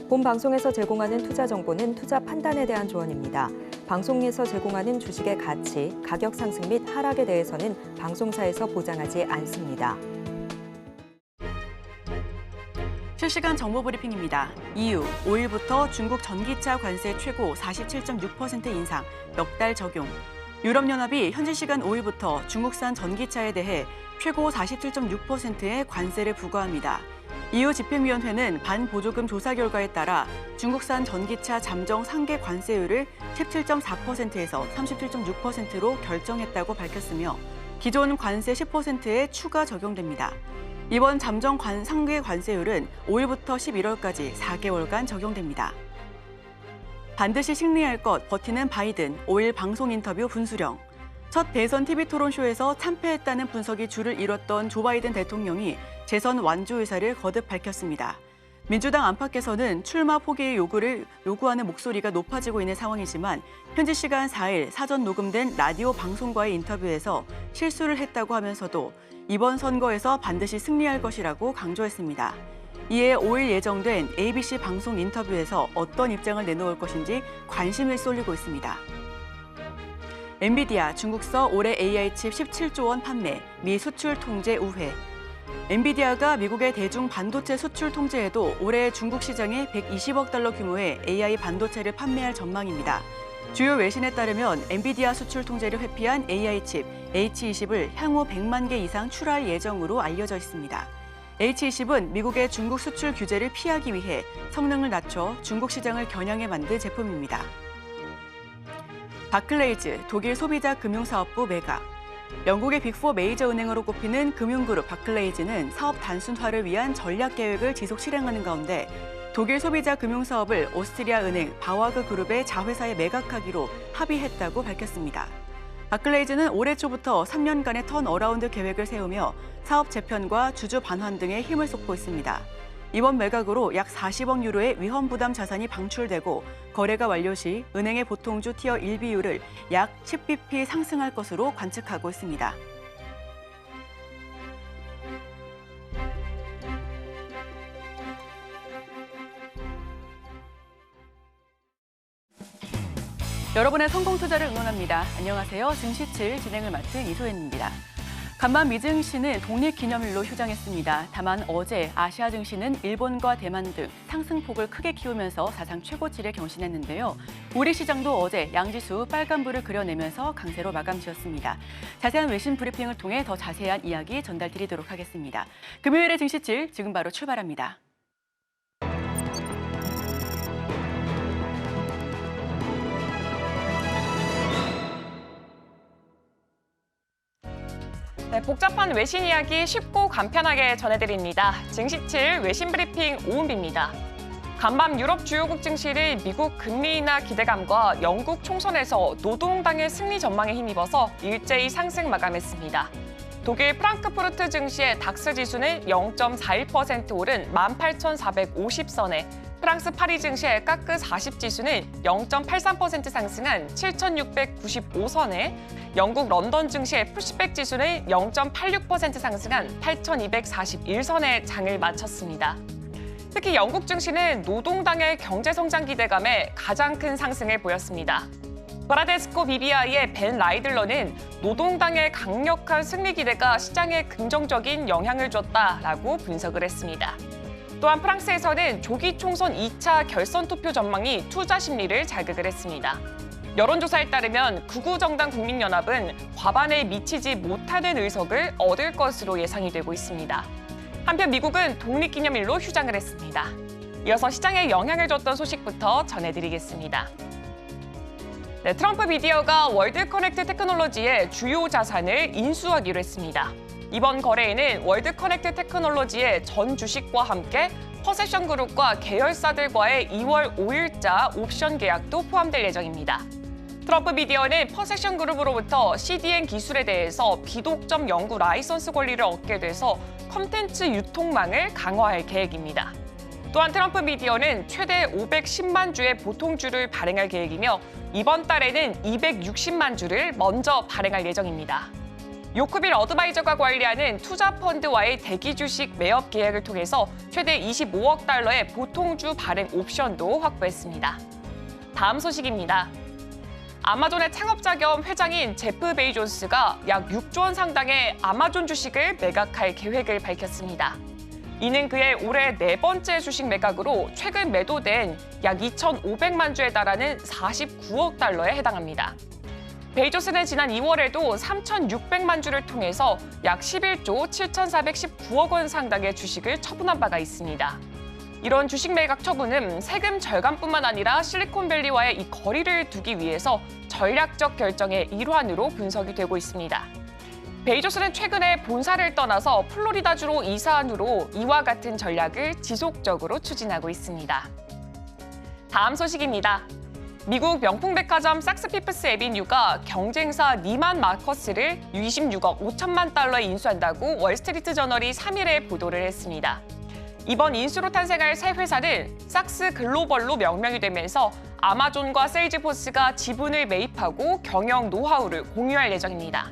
본 방송에서 제공하는 투자 정보는 투자 판단에 대한 조언입니다. 방송에서 제공하는 주식의 가치, 가격 상승 및 하락에 대해서는 방송사에서 보장하지 않습니다. 실시간 정보 브리핑입니다. EU, 5일부터 중국 전기차 관세 최고 47.6% 인상, 넉 달 적용. 유럽연합이 현지 시간 5일부터 중국산 전기차에 대해 최고 47.6%의 관세를 부과합니다. EU 집행위원회는 반보조금 조사 결과에 따라 중국산 전기차 잠정 상계 관세율을 17.4%에서 37.6%로 결정했다고 밝혔으며 기존 관세 10%에 추가 적용됩니다. 이번 잠정 상계 관세율은 5일부터 11월까지 4개월간 적용됩니다. 반드시 승리할 것 버티는 바이든, 5일 방송 인터뷰 분수령. 첫 대선 TV 토론쇼에서 참패했다는 분석이 줄을 이뤘던 조 바이든 대통령이 재선 완주 의사를 거듭 밝혔습니다. 민주당 안팎에서는 출마 포기의 요구하는 목소리가 높아지고 있는 상황이지만 현지 시간 4일 사전 녹음된 라디오 방송과의 인터뷰에서 실수를 했다고 하면서도 이번 선거에서 반드시 승리할 것이라고 강조했습니다. 이에 5일 예정된 ABC 방송 인터뷰에서 어떤 입장을 내놓을 것인지 관심을 쏠리고 있습니다. 엔비디아 중국서 올해 AI 칩 17조 원 판매, 미 수출 통제 우회. 엔비디아가 미국의 대중 반도체 수출 통제에도 올해 중국 시장에 120억 달러 규모의 AI 반도체를 판매할 전망입니다. 주요 외신에 따르면 엔비디아 수출 통제를 회피한 AI 칩 H20을 향후 100만 개 이상 출하할 예정으로 알려져 있습니다. H20은 미국의 중국 수출 규제를 피하기 위해 성능을 낮춰 중국 시장을 겨냥해 만든 제품입니다. 바클레이즈, 독일 소비자 금융사업부 매각. 영국의 빅4 메이저 은행으로 꼽히는 금융그룹 바클레이즈는 사업 단순화를 위한 전략 계획을 지속 실행하는 가운데 독일 소비자 금융사업을 오스트리아 은행 바와그 그룹의 자회사에 매각하기로 합의했다고 밝혔습니다. 바클레이즈는 올해 초부터 3년간의 턴어라운드 계획을 세우며 사업 재편과 주주 반환 등에 힘을 쏟고 있습니다. 이번 매각으로 약 40억 유로의 위험 부담 자산이 방출되고 거래가 완료 시 은행의 보통주 티어 1 비율을 약 10bp 상승할 것으로 관측하고 있습니다. 여러분의 성공 투자를 응원합니다. 안녕하세요. 증시7 진행을 맡은 이소연입니다. 간밤 미 증시는 독립기념일로 휴장했습니다. 다만 어제 아시아 증시는 일본과 대만 등 상승폭을 크게 키우면서 사상 최고치를 경신했는데요. 우리 시장도 어제 양지수 빨간불을 그려내면서 강세로 마감 지었습니다. 자세한 외신 브리핑을 통해 더 자세한 이야기 전달드리도록 하겠습니다. 금요일의 증시7 지금 바로 출발합니다. 네, 복잡한 외신 이야기 쉽고 간편하게 전해드립니다. 증시7 외신 브리핑 오은비입니다. 간밤 유럽 주요국 증시를 미국 금리 인하 기대감과 영국 총선에서 노동당의 승리 전망에 힘입어서 일제히 상승 마감했습니다. 독일 프랑크푸르트 증시의 닥스 지수는 0.41% 오른 18,450선에 프랑스 파리 증시의 까크 40 지수는 0.83% 상승한 7,695선에 영국 런던 증시의 푸시백 지수는 0.86% 상승한 8,241선에 장을 마쳤습니다. 특히 영국 증시는 노동당의 경제성장 기대감에 가장 큰 상승을 보였습니다. 브라데스코 BBI의 벤 라이들러는 노동당의 강력한 승리 기대가 시장에 긍정적인 영향을 줬다라고 분석을 했습니다. 또한 프랑스에서는 조기 총선 2차 결선 투표 전망이 투자 심리를 자극을 했습니다. 여론조사에 따르면 극우 정당 국민연합은 과반에 미치지 못하는 의석을 얻을 것으로 예상이 되고 있습니다. 한편 미국은 독립기념일로 휴장을 했습니다. 이어서 시장에 영향을 줬던 소식부터 전해드리겠습니다. 네, 트럼프 미디어가 월드 커넥트 테크놀로지의 주요 자산을 인수하기로 했습니다. 이번 거래에는 월드 커넥트 테크놀로지의 전 주식과 함께 퍼세션 그룹과 계열사들과의 2월 5일자 옵션 계약도 포함될 예정입니다. 트럼프 미디어는 퍼세션 그룹으로부터 CDN 기술에 대해서 비독점 연구 라이선스 권리를 얻게 돼서 콘텐츠 유통망을 강화할 계획입니다. 또한 트럼프 미디어는 최대 510만 주의 보통주를 발행할 계획이며 이번 달에는 260만 주를 먼저 발행할 예정입니다. 요크빌 어드바이저가 관리하는 투자펀드와의 대기 주식 매업 계약을 통해서 최대 25억 달러의 보통주 발행 옵션도 확보했습니다. 다음 소식입니다. 아마존의 창업자 겸 회장인 제프 베이조스가 약 6조 원 상당의 아마존 주식을 매각할 계획을 밝혔습니다. 이는 그의 올해 4번째 주식 매각으로 최근 매도된 약 2,500만 주에 달하는 49억 달러에 해당합니다. 베이조스는 지난 2월에도 3,600만 주를 통해서 약 11조 7,419억 원 상당의 주식을 처분한 바가 있습니다. 이런 주식 매각 처분은 세금 절감뿐만 아니라 실리콘밸리와의 이 거리를 두기 위해서 전략적 결정의 일환으로 분석이 되고 있습니다. 베이조스는 최근에 본사를 떠나서 플로리다주로 이사한 후로 이와 같은 전략을 지속적으로 추진하고 있습니다. 다음 소식입니다. 미국 명품 백화점 sak스피프스 애비뉴가 경쟁사 니만 마커스를 26억 5천만 달러에 인수한다고 월스트리트 저널이 3일에 보도를 했습니다. 이번 인수로 탄생할 새 회사는 삭스 글로벌로 명명이 되면서 아마존과 세일즈포스가 지분을 매입하고 경영 노하우를 공유할 예정입니다.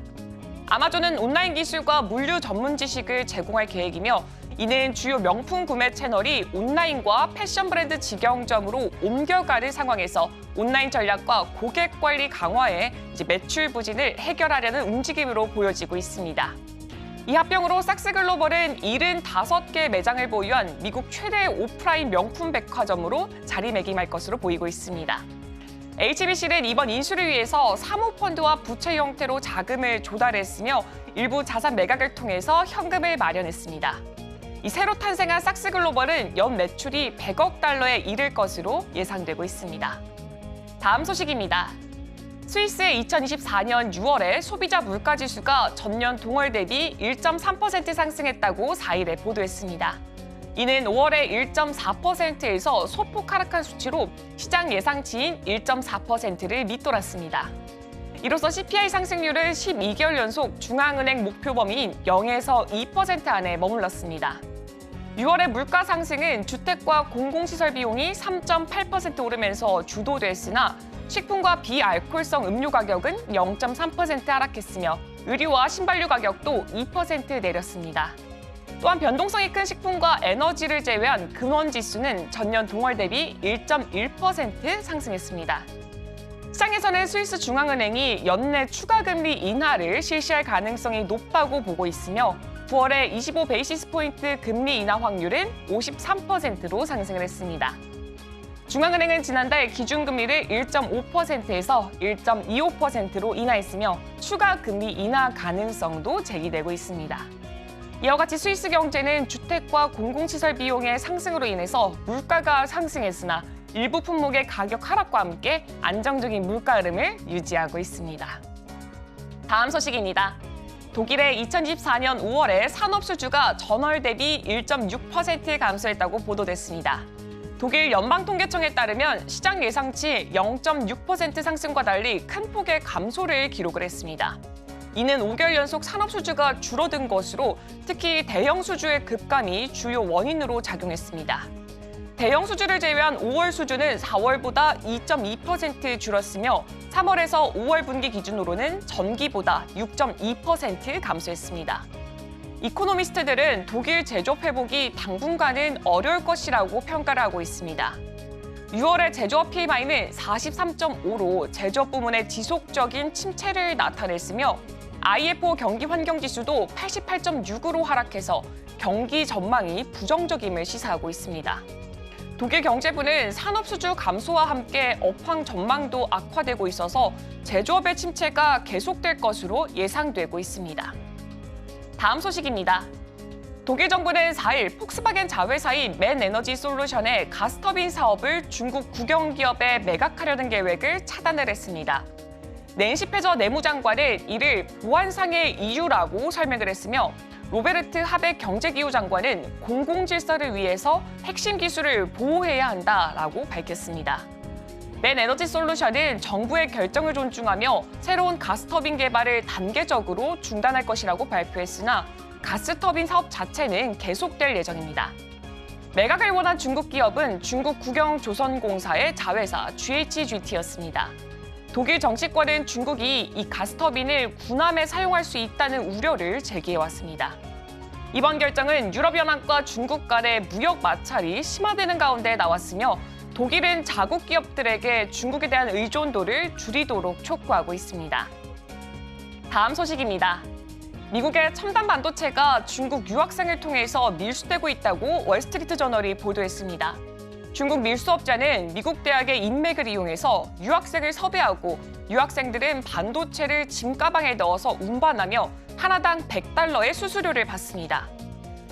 아마존은 온라인 기술과 물류 전문 지식을 제공할 계획이며 이는 주요 명품 구매 채널이 온라인과 패션 브랜드 직영점으로 옮겨가는 상황에서 온라인 전략과 고객 관리 강화에 매출 부진을 해결하려는 움직임으로 보여지고 있습니다. 이 합병으로 삭스글로벌은 75개 매장을 보유한 미국 최대 오프라인 명품 백화점으로 자리매김할 것으로 보이고 있습니다. HBC는 이번 인수를 위해서 사모펀드와 부채 형태로 자금을 조달했으며 일부 자산 매각을 통해서 현금을 마련했습니다. 이 새로 탄생한 삭스글로벌은 연 매출이 100억 달러에 이를 것으로 예상되고 있습니다. 다음 소식입니다. 스위스의 2024년 6월에 소비자 물가지수가 전년 동월 대비 1.3% 상승했다고 4일에 보도했습니다. 이는 5월에 1.4%에서 소폭 하락한 수치로 시장 예상치인 1.4%를 밑돌았습니다. 이로써 CPI 상승률은 12개월 연속 중앙은행 목표 범위인 0에서 2% 안에 머물렀습니다. 6월의 물가 상승은 주택과 공공시설 비용이 3.8% 오르면서 주도됐으나 식품과 비알코올성 음료 가격은 0.3% 하락했으며 의류와 신발류 가격도 2% 내렸습니다. 또한 변동성이 큰 식품과 에너지를 제외한 근원지수는 전년 동월 대비 1.1% 상승했습니다. 시장에서는 스위스 중앙은행이 연내 추가금리 인하를 실시할 가능성이 높다고 보고 있으며 9월에 25베이시스 포인트 금리 인하 확률은 53%로 상승을 했습니다. 중앙은행은 지난달 기준금리를 1.5%에서 1.25%로 인하했으며 추가 금리 인하 가능성도 제기되고 있습니다. 이와 같이 스위스 경제는 주택과 공공시설 비용의 상승으로 인해서 물가가 상승했으나 일부 품목의 가격 하락과 함께 안정적인 물가 흐름을 유지하고 있습니다. 다음 소식입니다. 독일의 2024년 5월에 산업수주가 전월 대비 1.6% 감소했다고 보도됐습니다. 독일 연방통계청에 따르면 시장 예상치 0.6% 상승과 달리 큰 폭의 감소를 기록을 했습니다. 이는 5개월 연속 산업수주가 줄어든 것으로 특히 대형 수주의 급감이 주요 원인으로 작용했습니다. 대형 수주를 제외한 5월 수주는 4월보다 2.2% 줄었으며 3월에서 5월 분기 기준으로는 전기보다 6.2% 감소했습니다. 이코노미스트들은 독일 제조업 회복이 당분간은 어려울 것이라고 평가를 하고 있습니다. 6월의 제조업 PMI는 43.5로 제조업 부문의 지속적인 침체를 나타냈으며 IFO 경기 환경 지수도 88.6으로 하락해서 경기 전망이 부정적임을 시사하고 있습니다. 독일 경제부는 산업 수주 감소와 함께 업황 전망도 악화되고 있어서 제조업의 침체가 계속될 것으로 예상되고 있습니다. 다음 소식입니다. 독일 정부는 4일 폭스바겐 자회사인 맨에너지솔루션의 가스터빈 사업을 중국 국영기업에 매각하려는 계획을 차단을 했습니다. 낸시 페저 내무장관은 이를 보안상의 이유라고 설명을 했으며 로베르트 하벡 경제기후 장관은 공공질서를 위해서 핵심 기술을 보호해야 한다라고 밝혔습니다. 맨에너지솔루션은 정부의 결정을 존중하며 새로운 가스터빈 개발을 단계적으로 중단할 것이라고 발표했으나 가스터빈 사업 자체는 계속될 예정입니다. 매각을 원한 중국 기업은 중국 국영조선공사의 자회사 GHGT였습니다. 독일 정치권은 중국이 이 가스터빈을 군함에 사용할 수 있다는 우려를 제기해왔습니다. 이번 결정은 유럽연합과 중국 간의 무역 마찰이 심화되는 가운데 나왔으며 독일은 자국 기업들에게 중국에 대한 의존도를 줄이도록 촉구하고 있습니다. 다음 소식입니다. 미국의 첨단 반도체가 중국 유학생을 통해서 밀수되고 있다고 월스트리트저널이 보도했습니다. 중국 밀수업자는 미국 대학의 인맥을 이용해서 유학생을 섭외하고 유학생들은 반도체를 짐가방에 넣어서 운반하며 하나당 $100의 수수료를 받습니다.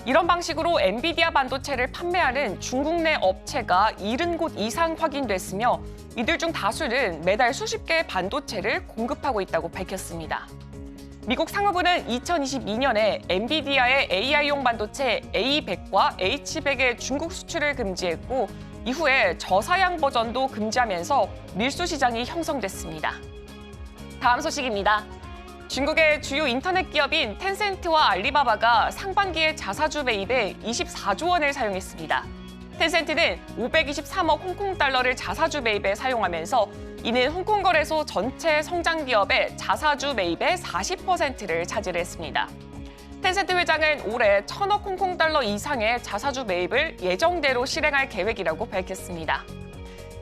이런 방식으로 엔비디아 반도체를 판매하는 중국 내 업체가 70곳 이상 확인됐으며 이들 중 다수는 매달 수십 개의 반도체를 공급하고 있다고 밝혔습니다. 미국 상무부는 2022년에 엔비디아의 AI용 반도체 A100과 H100의 중국 수출을 금지했고 이후에 저사양 버전도 금지하면서 밀수 시장이 형성됐습니다. 다음 소식입니다. 중국의 주요 인터넷 기업인 텐센트와 알리바바가 상반기에 자사주 매입에 24조 원을 사용했습니다. 텐센트는 523억 홍콩 달러를 자사주 매입에 사용하면서 이는 홍콩 거래소 전체 성장 기업의 자사주 매입의 40%를 차지했습니다. 텐센트 회장은 올해 1,000억 홍콩 달러 이상의 자사주 매입을 예정대로 실행할 계획이라고 밝혔습니다.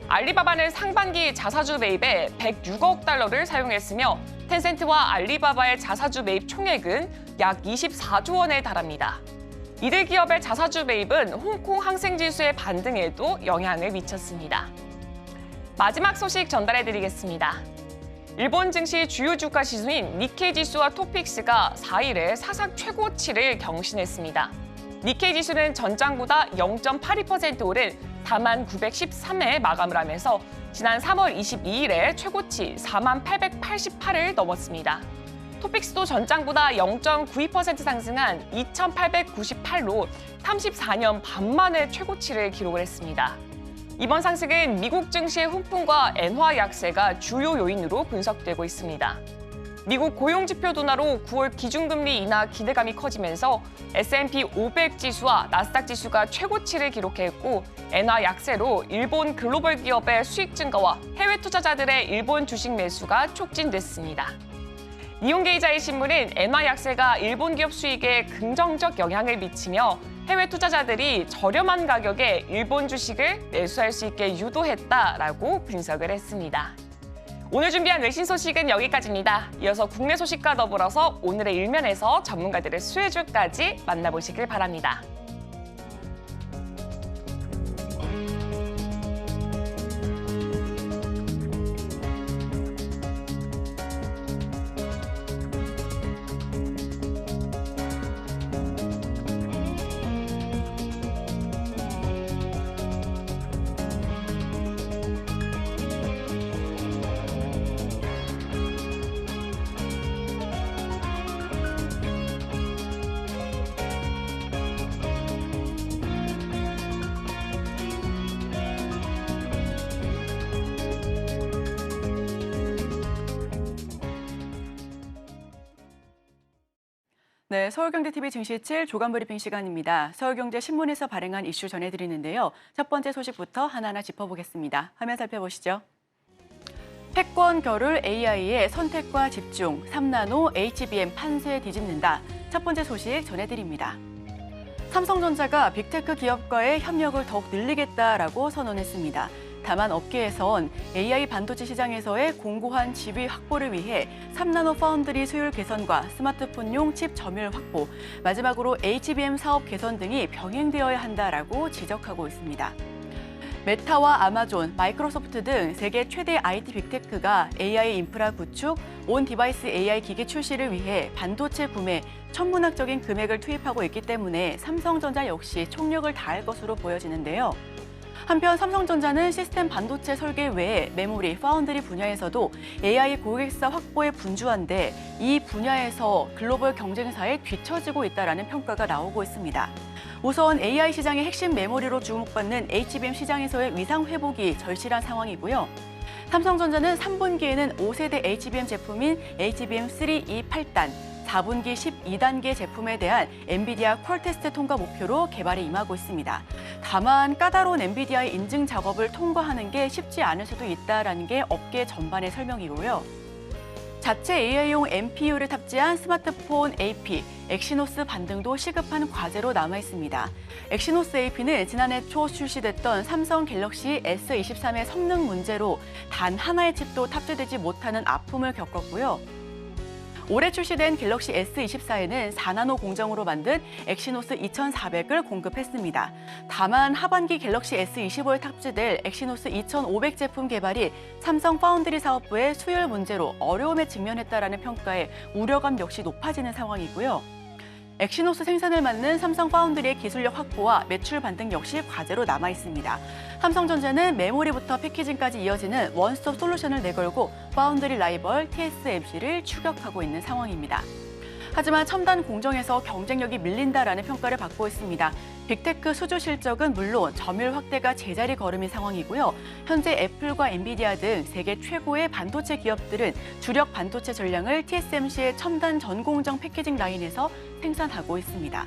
알리바바는 상반기 자사주 매입에 106억 달러를 사용했으며 텐센트와 알리바바의 자사주 매입 총액은 약 24조 원에 달합니다. 이들 기업의 자사주 매입은 홍콩 항생지수의 반등에도 영향을 미쳤습니다. 마지막 소식 전달해드리겠습니다. 일본 증시 주요 주가 지수인 니케이 지수와 토픽스가 4일에 사상 최고치를 경신했습니다. 니케이 지수는 전장보다 0.82% 오른 49,913에 마감을 하면서 지난 3월 22일에 최고치 48,888을 넘었습니다. 토픽스도 전장보다 0.92% 상승한 2,898로 34년 반 만에 최고치를 기록을 했습니다. 이번 상승은 미국 증시의 훈풍과 엔화 약세가 주요 요인으로 분석되고 있습니다. 미국 고용지표 둔화로 9월 기준금리 인하 기대감이 커지면서 S&P 500 지수와 나스닥 지수가 최고치를 기록했고 엔화 약세로 일본 글로벌 기업의 수익 증가와 해외 투자자들의 일본 주식 매수가 촉진됐습니다. 니혼게이자이 신문은 엔화 약세가 일본 기업 수익에 긍정적 영향을 미치며 해외 투자자들이 저렴한 가격에 일본 주식을 매수할 수 있게 유도했다라고 분석을 했습니다. 오늘 준비한 외신 소식은 여기까지입니다. 이어서 국내 소식과 더불어서 오늘의 일면에서 전문가들의 수혜주까지 만나보시길 바랍니다. 네, 서울경제TV 증시7 조간 브리핑 시간입니다. 서울경제신문에서 발행한 이슈 전해드리는데요. 첫 번째 소식부터 하나하나 짚어보겠습니다. 화면 살펴보시죠. 패권 겨룰 AI의 선택과 집중, 3나노 HBM 판세 뒤집는다. 첫 번째 소식 전해드립니다. 삼성전자가 빅테크 기업과의 협력을 더욱 늘리겠다라고 선언했습니다. 다만 업계에선 AI 반도체 시장에서의 공고한 지위 확보를 위해 3나노 파운드리 수율 개선과 스마트폰용 칩 점유율 확보, 마지막으로 HBM 사업 개선 등이 병행되어야 한다라고 지적하고 있습니다. 메타와 아마존, 마이크로소프트 등 세계 최대 IT 빅테크가 AI 인프라 구축, 온 디바이스 AI 기기 출시를 위해 반도체 구매, 천문학적인 금액을 투입하고 있기 때문에 삼성전자 역시 총력을 다할 것으로 보여지는데요. 한편 삼성전자는 시스템 반도체 설계 외에 메모리, 파운드리 분야에서도 AI 고객사 확보에 분주한데 이 분야에서 글로벌 경쟁사에 뒤처지고 있다는 평가가 나오고 있습니다. 우선 AI 시장의 핵심 메모리로 주목받는 HBM 시장에서의 위상 회복이 절실한 상황이고요. 삼성전자는 3분기에는 5세대 HBM 제품인 HBM3E 8단, 4분기 12단계 제품에 대한 엔비디아 퀄 테스트 통과 목표로 개발에 임하고 있습니다. 다만 까다로운 엔비디아의 인증 작업을 통과하는 게 쉽지 않을 수도 있다는 게 업계 전반의 설명이고요. 자체 AI용 NPU를 탑재한 스마트폰 AP, 엑시노스 반등도 시급한 과제로 남아 있습니다. 엑시노스 AP는 지난해 초 출시됐던 삼성 갤럭시 S23의 성능 문제로 단 하나의 칩도 탑재되지 못하는 아픔을 겪었고요. 올해 출시된 갤럭시 S24에는 4나노 공정으로 만든 엑시노스 2400을 공급했습니다. 다만 하반기 갤럭시 S25에 탑재될 엑시노스 2500 제품 개발이 삼성 파운드리 사업부의 수율 문제로 어려움에 직면했다라는 평가에 우려감 역시 높아지는 상황이고요. 엑시노스 생산을 맡는 삼성 파운드리의 기술력 확보와 매출 반등 역시 과제로 남아 있습니다. 삼성전자는 메모리부터 패키징까지 이어지는 원스톱 솔루션을 내걸고 파운드리 라이벌 TSMC를 추격하고 있는 상황입니다. 하지만 첨단 공정에서 경쟁력이 밀린다라는 평가를 받고 있습니다. 빅테크 수주 실적은 물론 점유율 확대가 제자리 걸음인 상황이고요. 현재 애플과 엔비디아 등 세계 최고의 반도체 기업들은 주력 반도체 전량을 TSMC의 첨단 전공정 패키징 라인에서 생산하고 있습니다.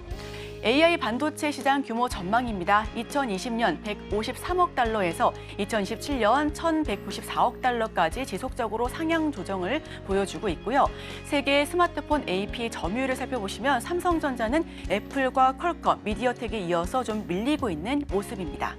AI 반도체 시장 규모 전망입니다. 2020년 153억 달러에서 2027년 1,194억 달러까지 지속적으로 상향 조정을 보여주고 있고요. 세계 스마트폰 AP 점유율을 살펴보시면 삼성전자는 애플과 퀄컴, 미디어텍에 이어서 좀 밀리고 있는 모습입니다.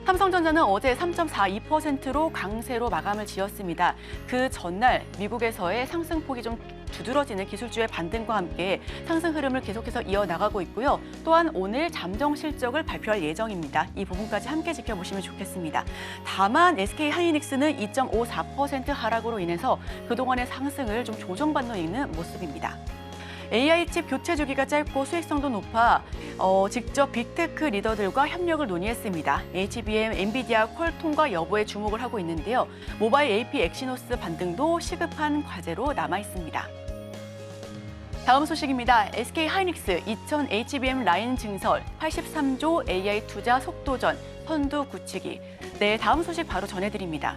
삼성전자는 어제 3.42%로 강세로 마감을 지었습니다. 그 전날 미국에서의 상승폭이 좀 두드러지는 기술주의 반등과 함께 상승 흐름을 계속해서 이어나가고 있고요. 또한 오늘 잠정 실적을 발표할 예정입니다. 이 부분까지 함께 지켜보시면 좋겠습니다. 다만 SK하이닉스는 2.54% 하락으로 인해서 그동안의 상승을 좀 조정받고 있는 모습입니다. AI 칩 교체 주기가 짧고 수익성도 높아 직접 빅테크 리더들과 협력을 논의했습니다. HBM, 엔비디아, 퀄통과 여부에 주목을 하고 있는데요. 모바일 AP 엑시노스 반등도 시급한 과제로 남아 있습니다. 다음 소식입니다. SK하이닉스 2000 HBM 라인 증설, 83조 AI 투자 속도전, 선두 굳히기. 네, 다음 소식 바로 전해드립니다.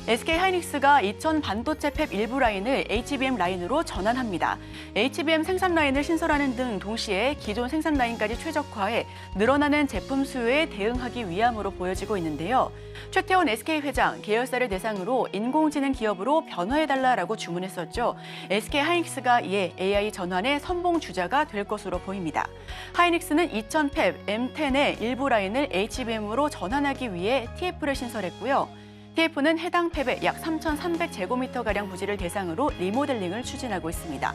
SK하이닉스가 2000 반도체 팹 일부 라인을 HBM 라인으로 전환합니다. HBM 생산 라인을 신설하는 등 동시에 기존 생산 라인까지 최적화해 늘어나는 제품 수요에 대응하기 위함으로 보여지고 있는데요. 최태원 SK 회장, 계열사를 대상으로 인공지능 기업으로 변화해달라라고 주문했었죠. SK하이닉스가 이에 AI 전환의 선봉 주자가 될 것으로 보입니다. 하이닉스는 2000 팹 M10의 일부 라인을 HBM으로 전환하기 위해 TF를 신설했고요. TF는 해당 팹의 약 3,300제곱미터가량 부지를 대상으로 리모델링을 추진하고 있습니다.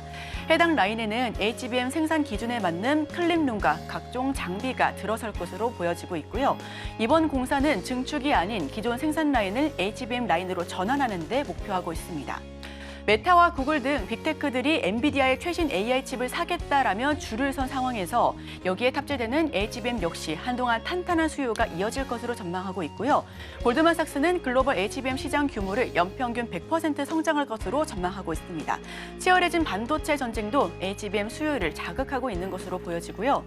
해당 라인에는 HBM 생산 기준에 맞는 클린룸과 각종 장비가 들어설 것으로 보여지고 있고요. 이번 공사는 증축이 아닌 기존 생산 라인을 HBM 라인으로 전환하는 데 목표하고 있습니다. 메타와 구글 등 빅테크들이 엔비디아의 최신 AI 칩을 사겠다라며 줄을 선 상황에서 여기에 탑재되는 HBM 역시 한동안 탄탄한 수요가 이어질 것으로 전망하고 있고요. 골드만삭스는 글로벌 HBM 시장 규모를 연평균 100% 성장할 것으로 전망하고 있습니다. 치열해진 반도체 전쟁도 HBM 수요를 자극하고 있는 것으로 보여지고요.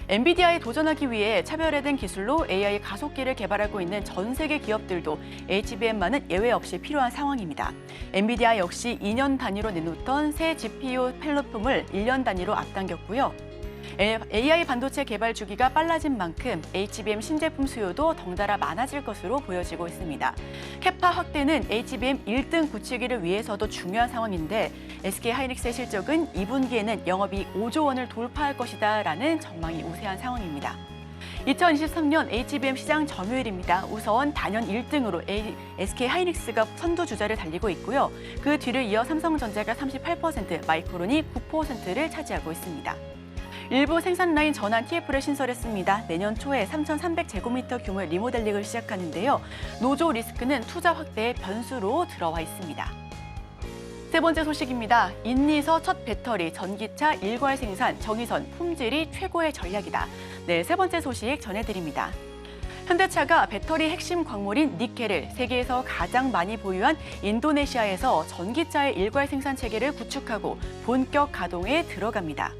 엔비디아에 도전하기 위해 차별화된 기술로 AI 가속기를 개발하고 있는 전 세계 기업들도 HBM만은 예외 없이 필요한 상황입니다. 엔비디아 역시 2년 단위로 내놓던 새 GPU 플랫폼을 1년 단위로 앞당겼고요. AI 반도체 개발 주기가 빨라진 만큼 HBM 신제품 수요도 덩달아 많아질 것으로 보여지고 있습니다. 캐파 확대는 HBM 1등 굳히기를 위해서도 중요한 상황인데 SK하이닉스의 실적은 2분기에는 영업이익 5조 원을 돌파할 것이다라는 전망이 우세한 상황입니다. 2023년 HBM 시장 점유율입니다. 우선 단연 1등으로 SK하이닉스가 선두주자를 달리고 있고요. 그 뒤를 이어 삼성전자가 38%, 마이크론이 9%를 차지하고 있습니다. 일부 생산 라인 전환 TF를 신설했습니다. 내년 초에 3,300제곱미터 규모의 리모델링을 시작하는데요. 노조 리스크는 투자 확대의 변수로 들어와 있습니다. 세 번째 소식입니다. 인니서 첫 배터리, 전기차 일괄 생산, 정의선, 품질이 최고의 전략이다. 네, 세 번째 소식 전해드립니다. 현대차가 배터리 핵심 광물인 니켈을 세계에서 가장 많이 보유한 인도네시아에서 전기차의 일괄 생산 체계를 구축하고 본격 가동에 들어갑니다.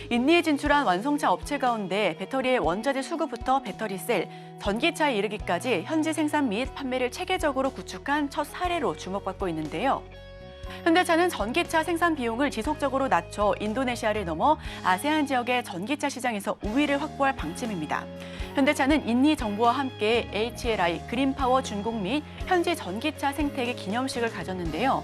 인니에 진출한 완성차 업체 가운데 배터리의 원자재 수급부터 배터리셀, 전기차에 이르기까지 현지 생산 및 판매를 체계적으로 구축한 첫 사례로 주목받고 있는데요. 현대차는 전기차 생산 비용을 지속적으로 낮춰 인도네시아를 넘어 아세안 지역의 전기차 시장에서 우위를 확보할 방침입니다. 현대차는 인니 정부와 함께 HLI 그린파워 중국 및 현지 전기차 생태계 기념식을 가졌는데요.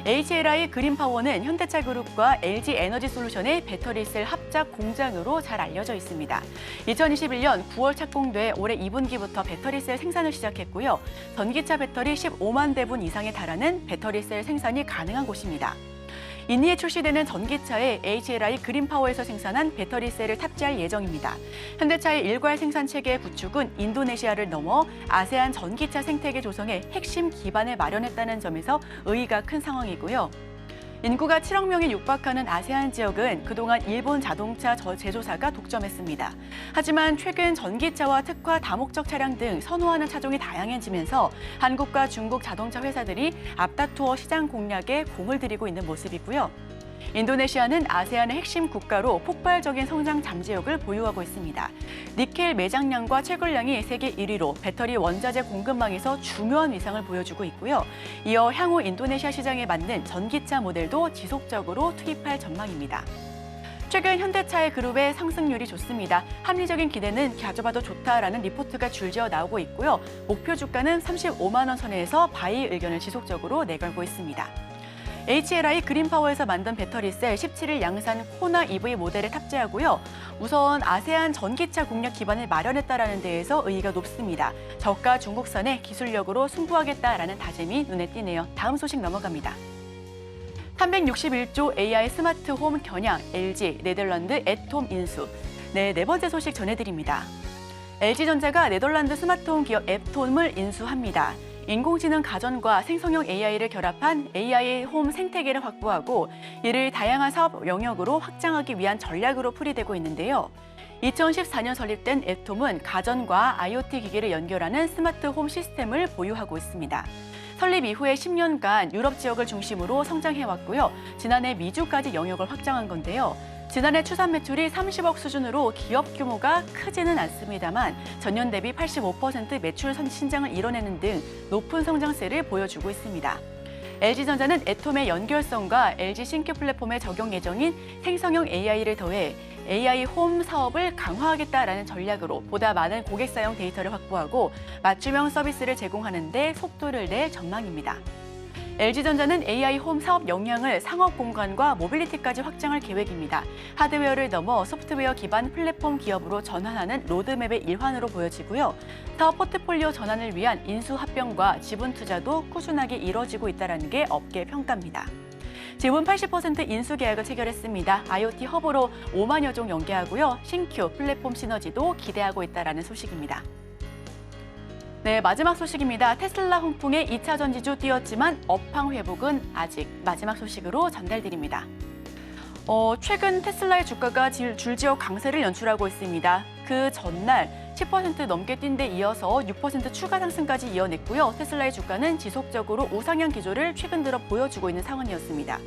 HLI 그린파워는 현대차 그룹과 LG 에너지 솔루션의 배터리셀 합작 공장으로 잘 알려져 있습니다. 2021년 9월 착공돼 올해 2분기부터 배터리셀 생산을 시작했고요. 전기차 배터리 15만 대분 이상에 달하는 배터리셀 생산이 가능한 곳입니다. 인니에 출시되는 전기차에 HLI 그린파워에서 생산한 배터리셀을 탑재할 예정입니다. 현대차의 일괄 생산 체계의 구축은 인도네시아를 넘어 아세안 전기차 생태계 조성의 핵심 기반을 마련했다는 점에서 의의가 큰 상황이고요. 인구가 7억 명에 육박하는 아세안 지역은 그동안 일본 자동차 제조사가 독점했습니다. 하지만 최근 전기차와 특화 다목적 차량 등 선호하는 차종이 다양해지면서 한국과 중국 자동차 회사들이 앞다투어 시장 공략에 공을 들이고 있는 모습이고요. 인도네시아는 아세안의 핵심 국가로 폭발적인 성장 잠재력을 보유하고 있습니다. 니켈 매장량과 채굴량이 세계 1위로 배터리 원자재 공급망에서 중요한 위상을 보여주고 있고요. 이어 향후 인도네시아 시장에 맞는 전기차 모델도 지속적으로 투입할 전망입니다. 최근 현대차의 그룹의 상승률이 좋습니다. 합리적인 기대는 가져봐도 좋다라는 리포트가 줄지어 나오고 있고요. 목표 주가는 35만 원 선에서 바이 의견을 지속적으로 내걸고 있습니다. HLI 그린파워에서 만든 배터리셀 17일 양산 코나 EV 모델에 탑재하고요. 우선 아세안 전기차 공략 기반을 마련했다라는 데에서 의의가 높습니다. 저가 중국산의 기술력으로 승부하겠다라는 다짐이 눈에 띄네요. 다음 소식 넘어갑니다. 361조 AI 스마트 홈 겨냥 LG 네덜란드 애톰 인수. 네 번째 소식 전해드립니다. LG전자가 네덜란드 스마트홈 기업 애톰을 인수합니다. 인공지능 가전과 생성형 AI를 결합한 AI 홈 생태계를 확보하고 이를 다양한 사업 영역으로 확장하기 위한 전략으로 풀이되고 있는데요. 2014년 설립된 애톰은 가전과 IoT 기기를 연결하는 스마트 홈 시스템을 보유하고 있습니다. 설립 이후에 10년간 유럽 지역을 중심으로 성장해왔고요. 지난해 미주까지 영역을 확장한 건데요. 지난해 추산 매출이 30억 수준으로 기업 규모가 크지는 않습니다만 전년 대비 85% 매출 신장을 이뤄내는 등 높은 성장세를 보여주고 있습니다. LG전자는 애톰의 연결성과 LG 신규 플랫폼에 적용 예정인 생성형 AI를 더해 AI 홈 사업을 강화하겠다라는 전략으로 보다 많은 고객사용 데이터를 확보하고 맞춤형 서비스를 제공하는 데 속도를 낼 전망입니다. LG전자는 AI 홈 사업 역량을 상업 공간과 모빌리티까지 확장할 계획입니다. 하드웨어를 넘어 소프트웨어 기반 플랫폼 기업으로 전환하는 로드맵의 일환으로 보여지고요. 사업 포트폴리오 전환을 위한 인수 합병과 지분 투자도 꾸준하게 이뤄지고 있다는 게 업계 평가입니다. 지분 80% 인수 계약을 체결했습니다. IoT 허브로 5만여 종 연계하고요. 신규 플랫폼 시너지도 기대하고 있다는 소식입니다. 네, 마지막 소식입니다. 테슬라 훈풍에 2차 전지주 뛰었지만 업황 회복은 아직 마지막 소식으로 전달드립니다. 최근 테슬라의 주가가 줄지어 강세를 연출하고 있습니다. 그 전날 10% 넘게 뛴 데 이어서 6% 추가 상승까지 이어냈고요. 테슬라의 주가는 지속적으로 우상향 기조를 최근 들어 보여주고 있는 상황이었습니다.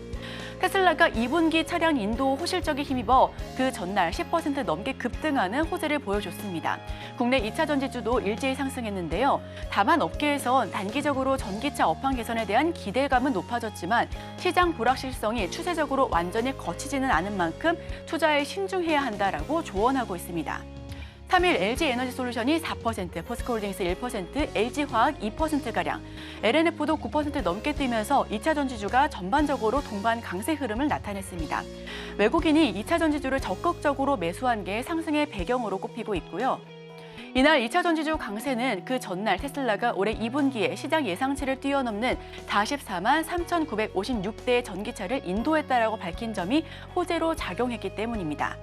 테슬라가 2분기 차량 인도 호실적에 힘입어 그 전날 10% 넘게 급등하는 호재를 보여줬습니다. 국내 2차 전지주도 일제히 상승했는데요. 다만 업계에선 단기적으로 전기차 업황 개선에 대한 기대감은 높아졌지만 시장 불확실성이 추세적으로 완전히 거치지는 않은 만큼 투자에 신중해야 한다라고 조언하고 있습니다. 3일 LG 에너지 솔루션이 4%, 포스코홀딩스 1%, LG화학 2%가량, LNF도 9% 넘게 뛰면서 2차 전지주가 전반적으로 동반 강세 흐름을 나타냈습니다. 외국인이 2차 전지주를 적극적으로 매수한 게 상승의 배경으로 꼽히고 있고요. 이날 2차 전지주 강세는 그 전날 테슬라가 올해 2분기에 시장 예상치를 뛰어넘는 44만 3,956대의 전기차를 인도했다라고 밝힌 점이 호재로 작용했기 때문입니다.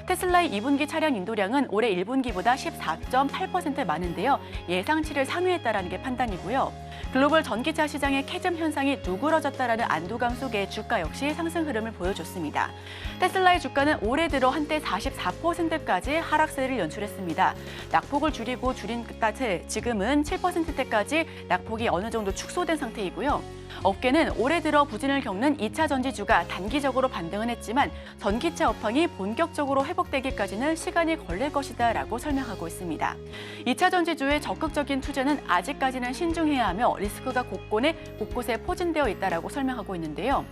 테슬라의 2분기 차량 인도량은 올해 1분기보다 14.8% 많은데요. 예상치를 상회했다는 게 판단이고요. 글로벌 전기차 시장의 캐즘 현상이 누그러졌다라는 안도감 속에 주가 역시 상승 흐름을 보여줬습니다. 테슬라의 주가는 올해 들어 한때 44%까지 하락세를 연출했습니다. 낙폭을 줄인 끝에 지금은 7%대까지 낙폭이 어느 정도 축소된 상태이고요. 업계는 올해 들어 부진을 겪는 2차 전지주가 단기적으로 반등은 했지만 전기차 업황이 본격적으로 회복되기까지는 시간이 걸릴 것이다라고 설명하고 있습니다. 2차 전지주의 적극적인 투자는 아직까지는 신중해야 하며 리스크가 곳곳에 포진되어 있다라고 설명하고 있는데요.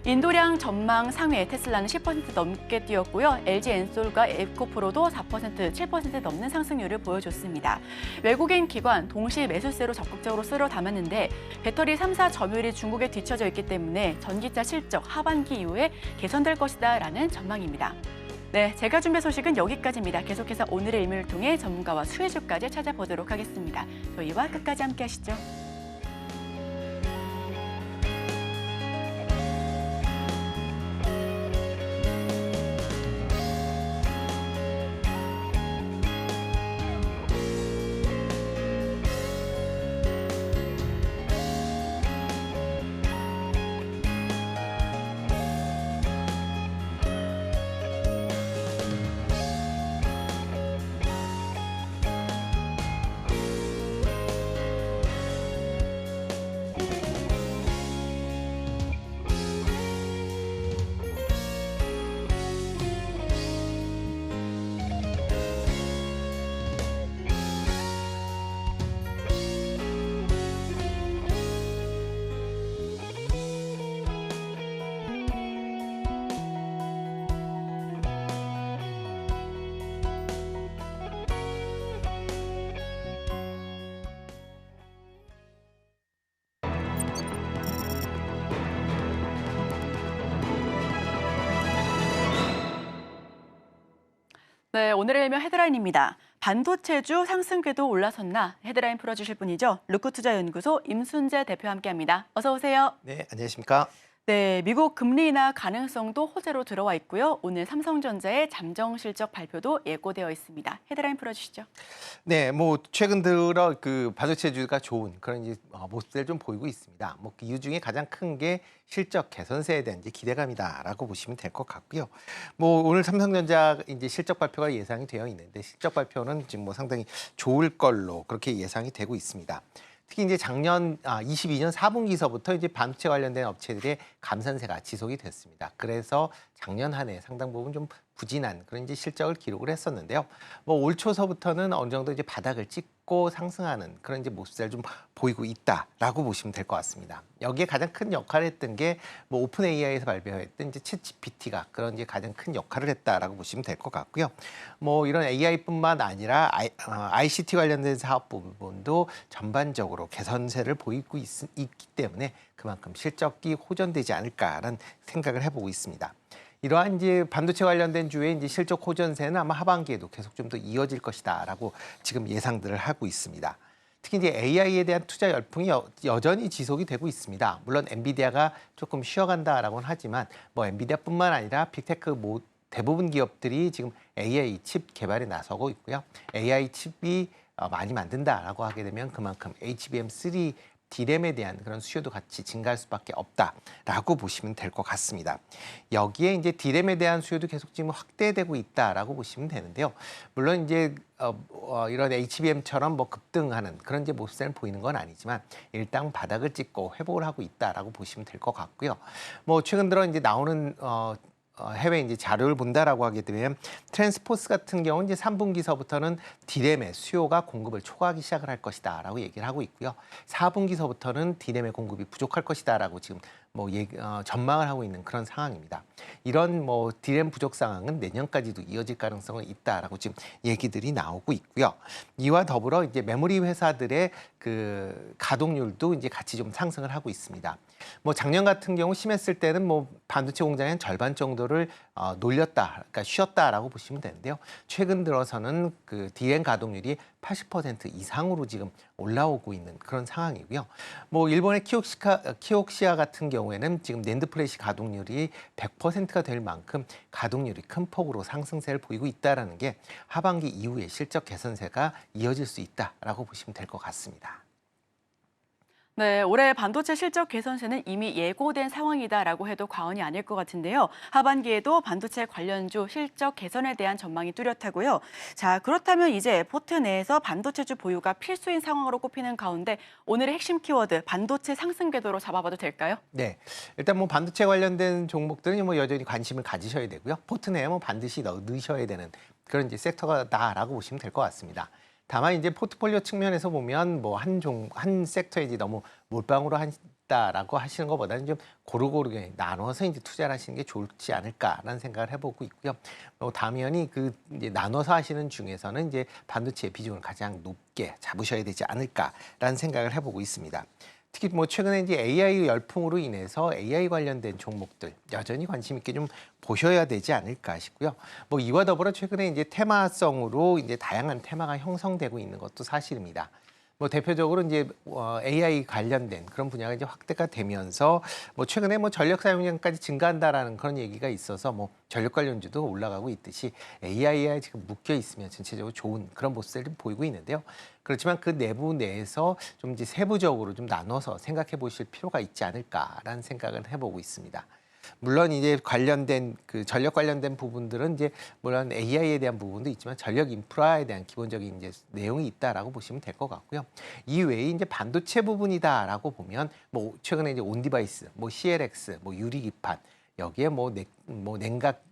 인도량 전망 상회 테슬라는 10% 넘게 뛰었고요. LG 엔솔과 에코프로도 4%, 7% 넘는 상승률을 보여줬습니다. 외국인 기관 동시 매수세로 적극적으로 쓸어 담았는데 배터리 3사 점유율이 중국에 뒤처져 있기 때문에 전기차 실적 하반기 이후에 개선될 것이다라는 전망입니다. 네, 제가 준비한 소식은 여기까지입니다. 계속해서 오늘의 일면을 통해 전문가와 수혜주까지 찾아보도록 하겠습니다. 저희와 끝까지 함께 하시죠. 네, 오늘의 일면 헤드라인입니다. 반도체주 상승궤도 올라섰나? 헤드라인 풀어주실 분이죠. 루크투자연구소 임순재 대표와 함께합니다. 어서 오세요. 네, 안녕하십니까? 네, 미국 금리 인하 가능성도 호재로 들어와 있고요. 오늘 삼성전자의 잠정 실적 발표도 예고되어 있습니다. 헤드라인 풀어주시죠. 네, 최근 들어 그 반도체주가 좋은 그런 이제 모습들 좀 보이고 있습니다. 그 이유 중에 가장 큰 게 실적 개선세에 대한 이제 기대감이다라고 보시면 될 것 같고요. 오늘 삼성전자 이제 실적 발표가 예상이 되어 있는데 실적 발표는 지금 상당히 좋을 걸로 그렇게 예상이 되고 있습니다. 특히 이제 작년 22년 4분기서부터 이제 반도체 관련된 업체들의 감산세가 지속이 됐습니다. 그래서 작년 한 해 상당 부분 좀 부진한 그런 이제 실적을 기록을 했었는데요. 올 초서부터는 어느 정도 이제 바닥을 찍고 상승하는 그런 이제 모습을 좀 보이고 있다라고 보시면 될 것 같습니다. 여기에 가장 큰 역할을 했던 게 오픈 AI에서 발표했던 이제 챗 GPT가 그런 이제 가장 큰 역할을 했다라고 보시면 될 것 같고요. 이런 AI뿐만 아니라 ICT 관련된 사업 부분도 전반적으로 개선세를 보이고 있기 때문에 그만큼 실적이 호전되지 않을까라는 생각을 해보고 있습니다. 이러한 이제 반도체 관련된 주의 이제 실적 호전세는 아마 하반기에도 계속 좀 더 이어질 것이다라고 지금 예상들을 하고 있습니다. 특히 이제 AI에 대한 투자 열풍이 여전히 지속이 되고 있습니다. 물론 엔비디아가 조금 쉬어간다라고는 하지만 엔비디아뿐만 아니라 빅테크 대부분 기업들이 지금 AI 칩 개발에 나서고 있고요. AI 칩이 많이 만든다라고 하게 되면 그만큼 HBM3 D램에 대한 그런 수요도 같이 증가할 수밖에 없다라고 보시면 될 것 같습니다. 여기에 이제 D램에 대한 수요도 계속 지금 확대되고 있다라고 보시면 되는데요. 물론 이제 이런 HBM처럼 급등하는 그런 이제 모습을 보이는 건 아니지만 일단 바닥을 찍고 회복을 하고 있다라고 보시면 될 것 같고요. 최근 들어 이제 나오는 해외 이제 자료를 본다라고 하게 되면 트랜스포스 같은 경우는 이제 3분기서부터는 D램의 수요가 공급을 초과하기 시작을 할 것이다라고 얘기를 하고 있고요. 4분기서부터는 D램의 공급이 부족할 것이다라고 지금 전망을 하고 있는 그런 상황입니다. 이런 D램 부족 상황은 내년까지도 이어질 가능성은 있다라고 지금 얘기들이 나오고 있고요. 이와 더불어 이제 메모리 회사들의 그 가동률도 이제 같이 좀 상승을 하고 있습니다. 작년 같은 경우 심했을 때는 반도체 공장의 한 절반 정도를 그러니까 쉬었다라고 보시면 되는데요. 최근 들어서는 그 D램 가동률이 80% 이상으로 지금 올라오고 있는 그런 상황이고요. 일본의 키옥시아 같은 경우에는 지금 낸드 플래시 가동률이 100%가 될 만큼 가동률이 큰 폭으로 상승세를 보이고 있다는 게 하반기 이후에 실적 개선세가 이어질 수 있다라고 보시면 될 것 같습니다. 네, 올해 반도체 실적 개선세는 이미 예고된 상황이다라고 해도 과언이 아닐 것 같은데요. 하반기에도 반도체 관련주 실적 개선에 대한 전망이 뚜렷하고요. 자, 그렇다면 이제 포트 내에서 반도체주 보유가 필수인 상황으로 꼽히는 가운데 오늘의 핵심 키워드 반도체 상승 궤도로 잡아봐도 될까요? 네, 일단 뭐 반도체 관련된 종목들은 뭐 여전히 관심을 가지셔야 되고요. 포트 내에 뭐 반드시 넣으셔야 되는 그런 이제 섹터다라고 보시면 될 것 같습니다. 다만 이제 포트폴리오 측면에서 보면 뭐 한 섹터에 이제 너무 몰빵으로 한다라고 하시는 것보다는 좀 고루고루 나눠서 이제 투자를 하시는 게 좋지 않을까라는 생각을 해보고 있고요. 당연히 그 이제 나눠서 하시는 중에서는 이제 반도체의 비중을 가장 높게 잡으셔야 되지 않을까라는 생각을 해보고 있습니다. 특히 뭐 최근에 이제 AI 열풍으로 인해서 AI 관련된 종목들 여전히 관심 있게 좀 보셔야 되지 않을까 싶고요. 뭐 이와 더불어 최근에 이제 테마성으로 이제 다양한 테마가 형성되고 있는 것도 사실입니다. 뭐 대표적으로 이제 AI 관련된 그런 분야가 이제 확대가 되면서 뭐 최근에 뭐 전력 사용량까지 증가한다라는 그런 얘기가 있어서 뭐 전력 관련주도 올라가고 있듯이 AI에 지금 묶여 있으면 전체적으로 좋은 그런 모습을 좀 보이고 있는데요. 그렇지만 그 내부 내에서 좀 이제 세부적으로 좀 나눠서 생각해 보실 필요가 있지 않을까라는 생각을 해보고 있습니다. 물론 이제 관련된 그 전력 관련된 부분들은 이제 물론 AI에 대한 부분도 있지만 전력 인프라에 대한 기본적인 이제 내용이 있다라고 보시면 될 것 같고요. 이 외에 이제 반도체 부분이다라고 보면 뭐 최근에 이제 온 디바이스, 뭐 CLX, 뭐 유리 기판 여기에 뭐 냉각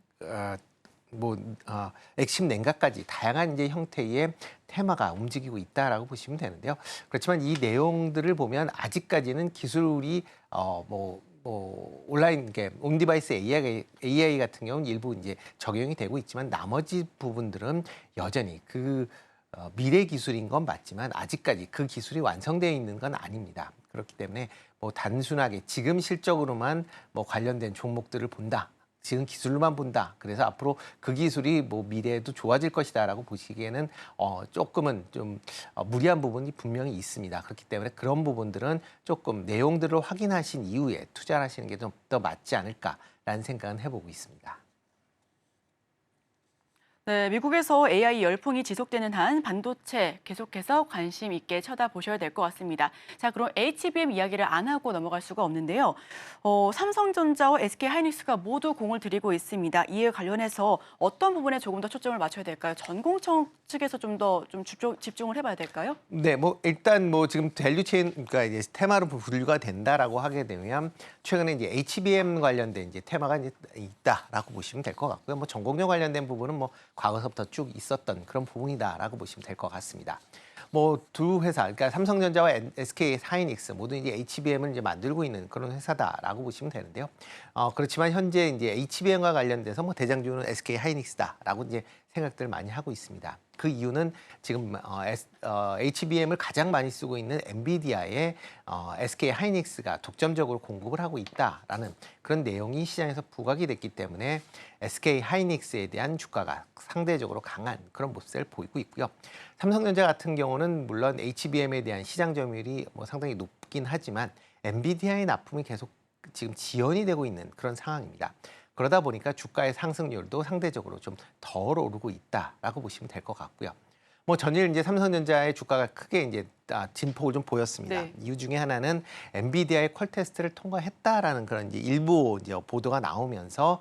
액심 냉각까지 다양한 이제 형태의 테마가 움직이고 있다라고 보시면 되는데요. 그렇지만 이 내용들을 보면 아직까지는 기술이 온라인 온디바이스 AI 같은 경우는 일부 이제 적용이 되고 있지만 나머지 부분들은 여전히 미래 기술인 건 맞지만 아직까지 그 기술이 완성되어 있는 건 아닙니다. 그렇기 때문에 뭐 단순하게 지금 실적으로만 뭐 관련된 종목들을 본다. 지금 기술로만 본다. 그래서 앞으로 그 기술이 뭐 미래에도 좋아질 것이다라고 보시기에는 조금은 좀 무리한 부분이 분명히 있습니다. 그렇기 때문에 그런 부분들은 조금 내용들을 확인하신 이후에 투자를 하시는 게 좀 더 맞지 않을까라는 생각은 해보고 있습니다. 네, 미국에서 AI 열풍이 지속되는 한 반도체 계속해서 관심 있게 쳐다보셔야 될 것 같습니다. 자, 그럼 HBM 이야기를 안 하고 넘어갈 수가 없는데요. 삼성전자와 SK하이닉스가 모두 공을 들이고 있습니다. 이에 관련해서 어떤 부분에 조금 더 초점을 맞춰야 될까요? 전공청 측에서 좀 더 집중을 해봐야 될까요? 네, 뭐 일단 뭐 지금 밸류체인 그러니까 이제 테마로 분류가 된다라고 하게 되면 최근에 이제 HBM 관련된 이제 테마가 이제 있다라고 보시면 될 것 같고요. 뭐 전공용 관련된 부분은 뭐 과거서부터 쭉 있었던 그런 부분이다라고 보시면 될 것 같습니다. 뭐 두 회사, 그러니까 삼성전자와 SK 하이닉스 모두 이제 HBM을 이제 만들고 있는 그런 회사다라고 보시면 되는데요. 그렇지만 현재 이제 HBM과 관련돼서 뭐 대장주는 SK 하이닉스다라고 이제 생각들 많이 하고 있습니다. 그 이유는 지금 HBM을 가장 많이 쓰고 있는 엔비디아의 SK 하이닉스가 독점적으로 공급을 하고 있다라는 그런 내용이 시장에서 부각이 됐기 때문에 SK 하이닉스에 대한 주가가 상대적으로 강한 그런 모습을 보이고 있고요. 삼성전자 같은 경우는 물론 HBM에 대한 시장 점유율이 뭐 상당히 높긴 하지만 엔비디아의 납품이 계속 지금 지연이 되고 있는 그런 상황입니다. 그러다 보니까 주가의 상승률도 상대적으로 좀 덜 오르고 있다라고 보시면 될 것 같고요. 뭐 전일 이제 삼성전자의 주가가 크게 이제 진폭을 좀 보였습니다. 네. 이유 중에 하나는 엔비디아의 퀄 테스트를 통과했다라는 그런 이제 일부 이제 보도가 나오면서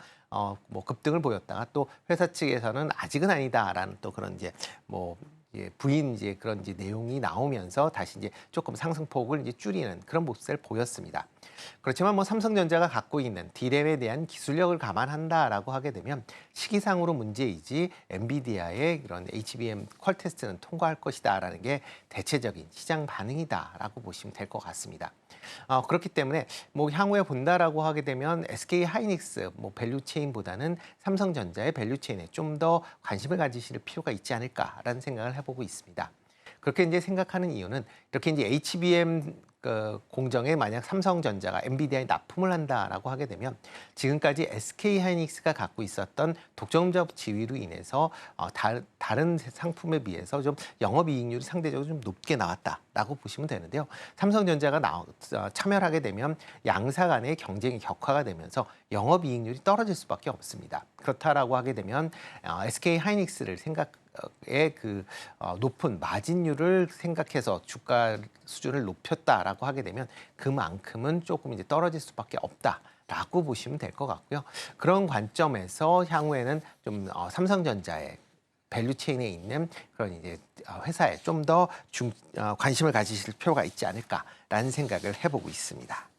뭐 급등을 보였다가 또 회사 측에서는 아직은 아니다라는 또 그런 이제 부인 이제 그런 이제 내용이 나오면서 다시 이제 조금 상승폭을 이제 줄이는 그런 모습을 보였습니다. 그렇지만 뭐 삼성전자가 갖고 있는 D램에 대한 기술력을 감안한다라고 하게 되면 시기상으로 문제이지 엔비디아의 그런 HBM 퀄 테스트는 통과할 것이다라는 게 대체적인 시장 반응이다라고 보시면 될 것 같습니다. 그렇기 때문에 뭐 향후에 본다라고 하게 되면 SK 하이닉스 뭐 밸류체인보다는 삼성전자의 밸류체인에 좀 더 관심을 가지실 필요가 있지 않을까라는 생각을 해보고 있습니다. 그렇게 이제 생각하는 이유는 이렇게 이제 HBM 공정에 만약 삼성전자가 엔비디아에 납품을 한다라고 하게 되면 지금까지 SK 하이닉스가 갖고 있었던 독점적 지위로 인해서 다른 상품에 비해서 좀 영업이익률이 상대적으로 좀 높게 나왔다라고 보시면 되는데요. 삼성전자가 참여하게 되면 양사 간의 경쟁이 격화가 되면서 영업이익률이 떨어질 수밖에 없습니다. 그렇다라고 하게 되면 SK 하이닉스를 높은 마진율을 생각해서 주가 수준을 높였다라고 하게 되면 그만큼은 조금 이제 떨어질 수밖에 없다라고 보시면 될 것 같고요. 그런 관점에서 향후에는 좀 삼성전자의 밸류체인에 있는 그런 이제 회사에 좀 더 관심을 가지실 필요가 있지 않을까라는 생각을 해보고 있습니다.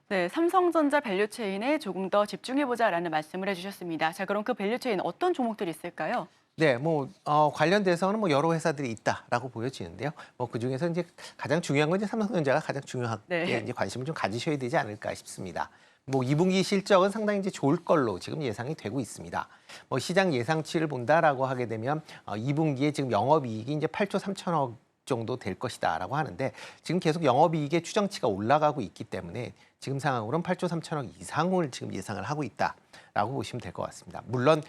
네, 삼성전자 밸류체인에 조금 더 집중해보자라는 말씀을 해주셨습니다. 자, 그럼 그 밸류체인 어떤 종목들이 있을까요? 네, 관련돼서는 여러 회사들이 있다라고 보여지는데요. 그 중에서 이제 가장 중요한 건 이제 삼성전자가 가장 중요하게 네. 이제 관심을 좀 가지셔야 되지 않을까 싶습니다. 2분기 실적은 상당히 이제 좋을 걸로 지금 예상이 되고 있습니다. 시장 예상치를 본다라고 하게 되면 2분기에 지금 영업이익이 이제 8조 3천억 정도 될 것이다라고 하는데 지금 계속 영업이익의 추정치가 올라가고 있기 때문에 지금 상황으로는 8조 3천억 이상을 지금 예상을 하고 있다라고 보시면 될 것 같습니다. 물론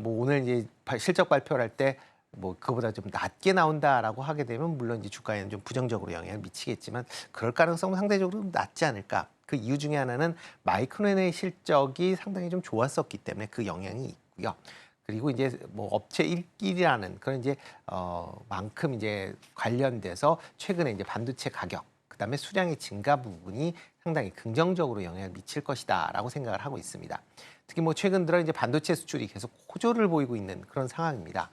오늘 이제 실적 발표를 할 때 그거보다 좀 낮게 나온다라고 하게 되면 물론 이제 주가에는 좀 부정적으로 영향을 미치겠지만 그럴 가능성은 상대적으로 낮지 않을까. 그 이유 중에 하나는 마이크론의 실적이 상당히 좀 좋았었기 때문에 그 영향이 있고요. 그리고 이제 업체 일길이라는 그런 이제 만큼 이제 관련돼서 최근에 이제 반도체 가격 그다음에 수량의 증가 부분이 상당히 긍정적으로 영향을 미칠 것이다라고 생각을 하고 있습니다. 특히 최근 들어 이제 반도체 수출이 계속 호조를 보이고 있는 그런 상황입니다.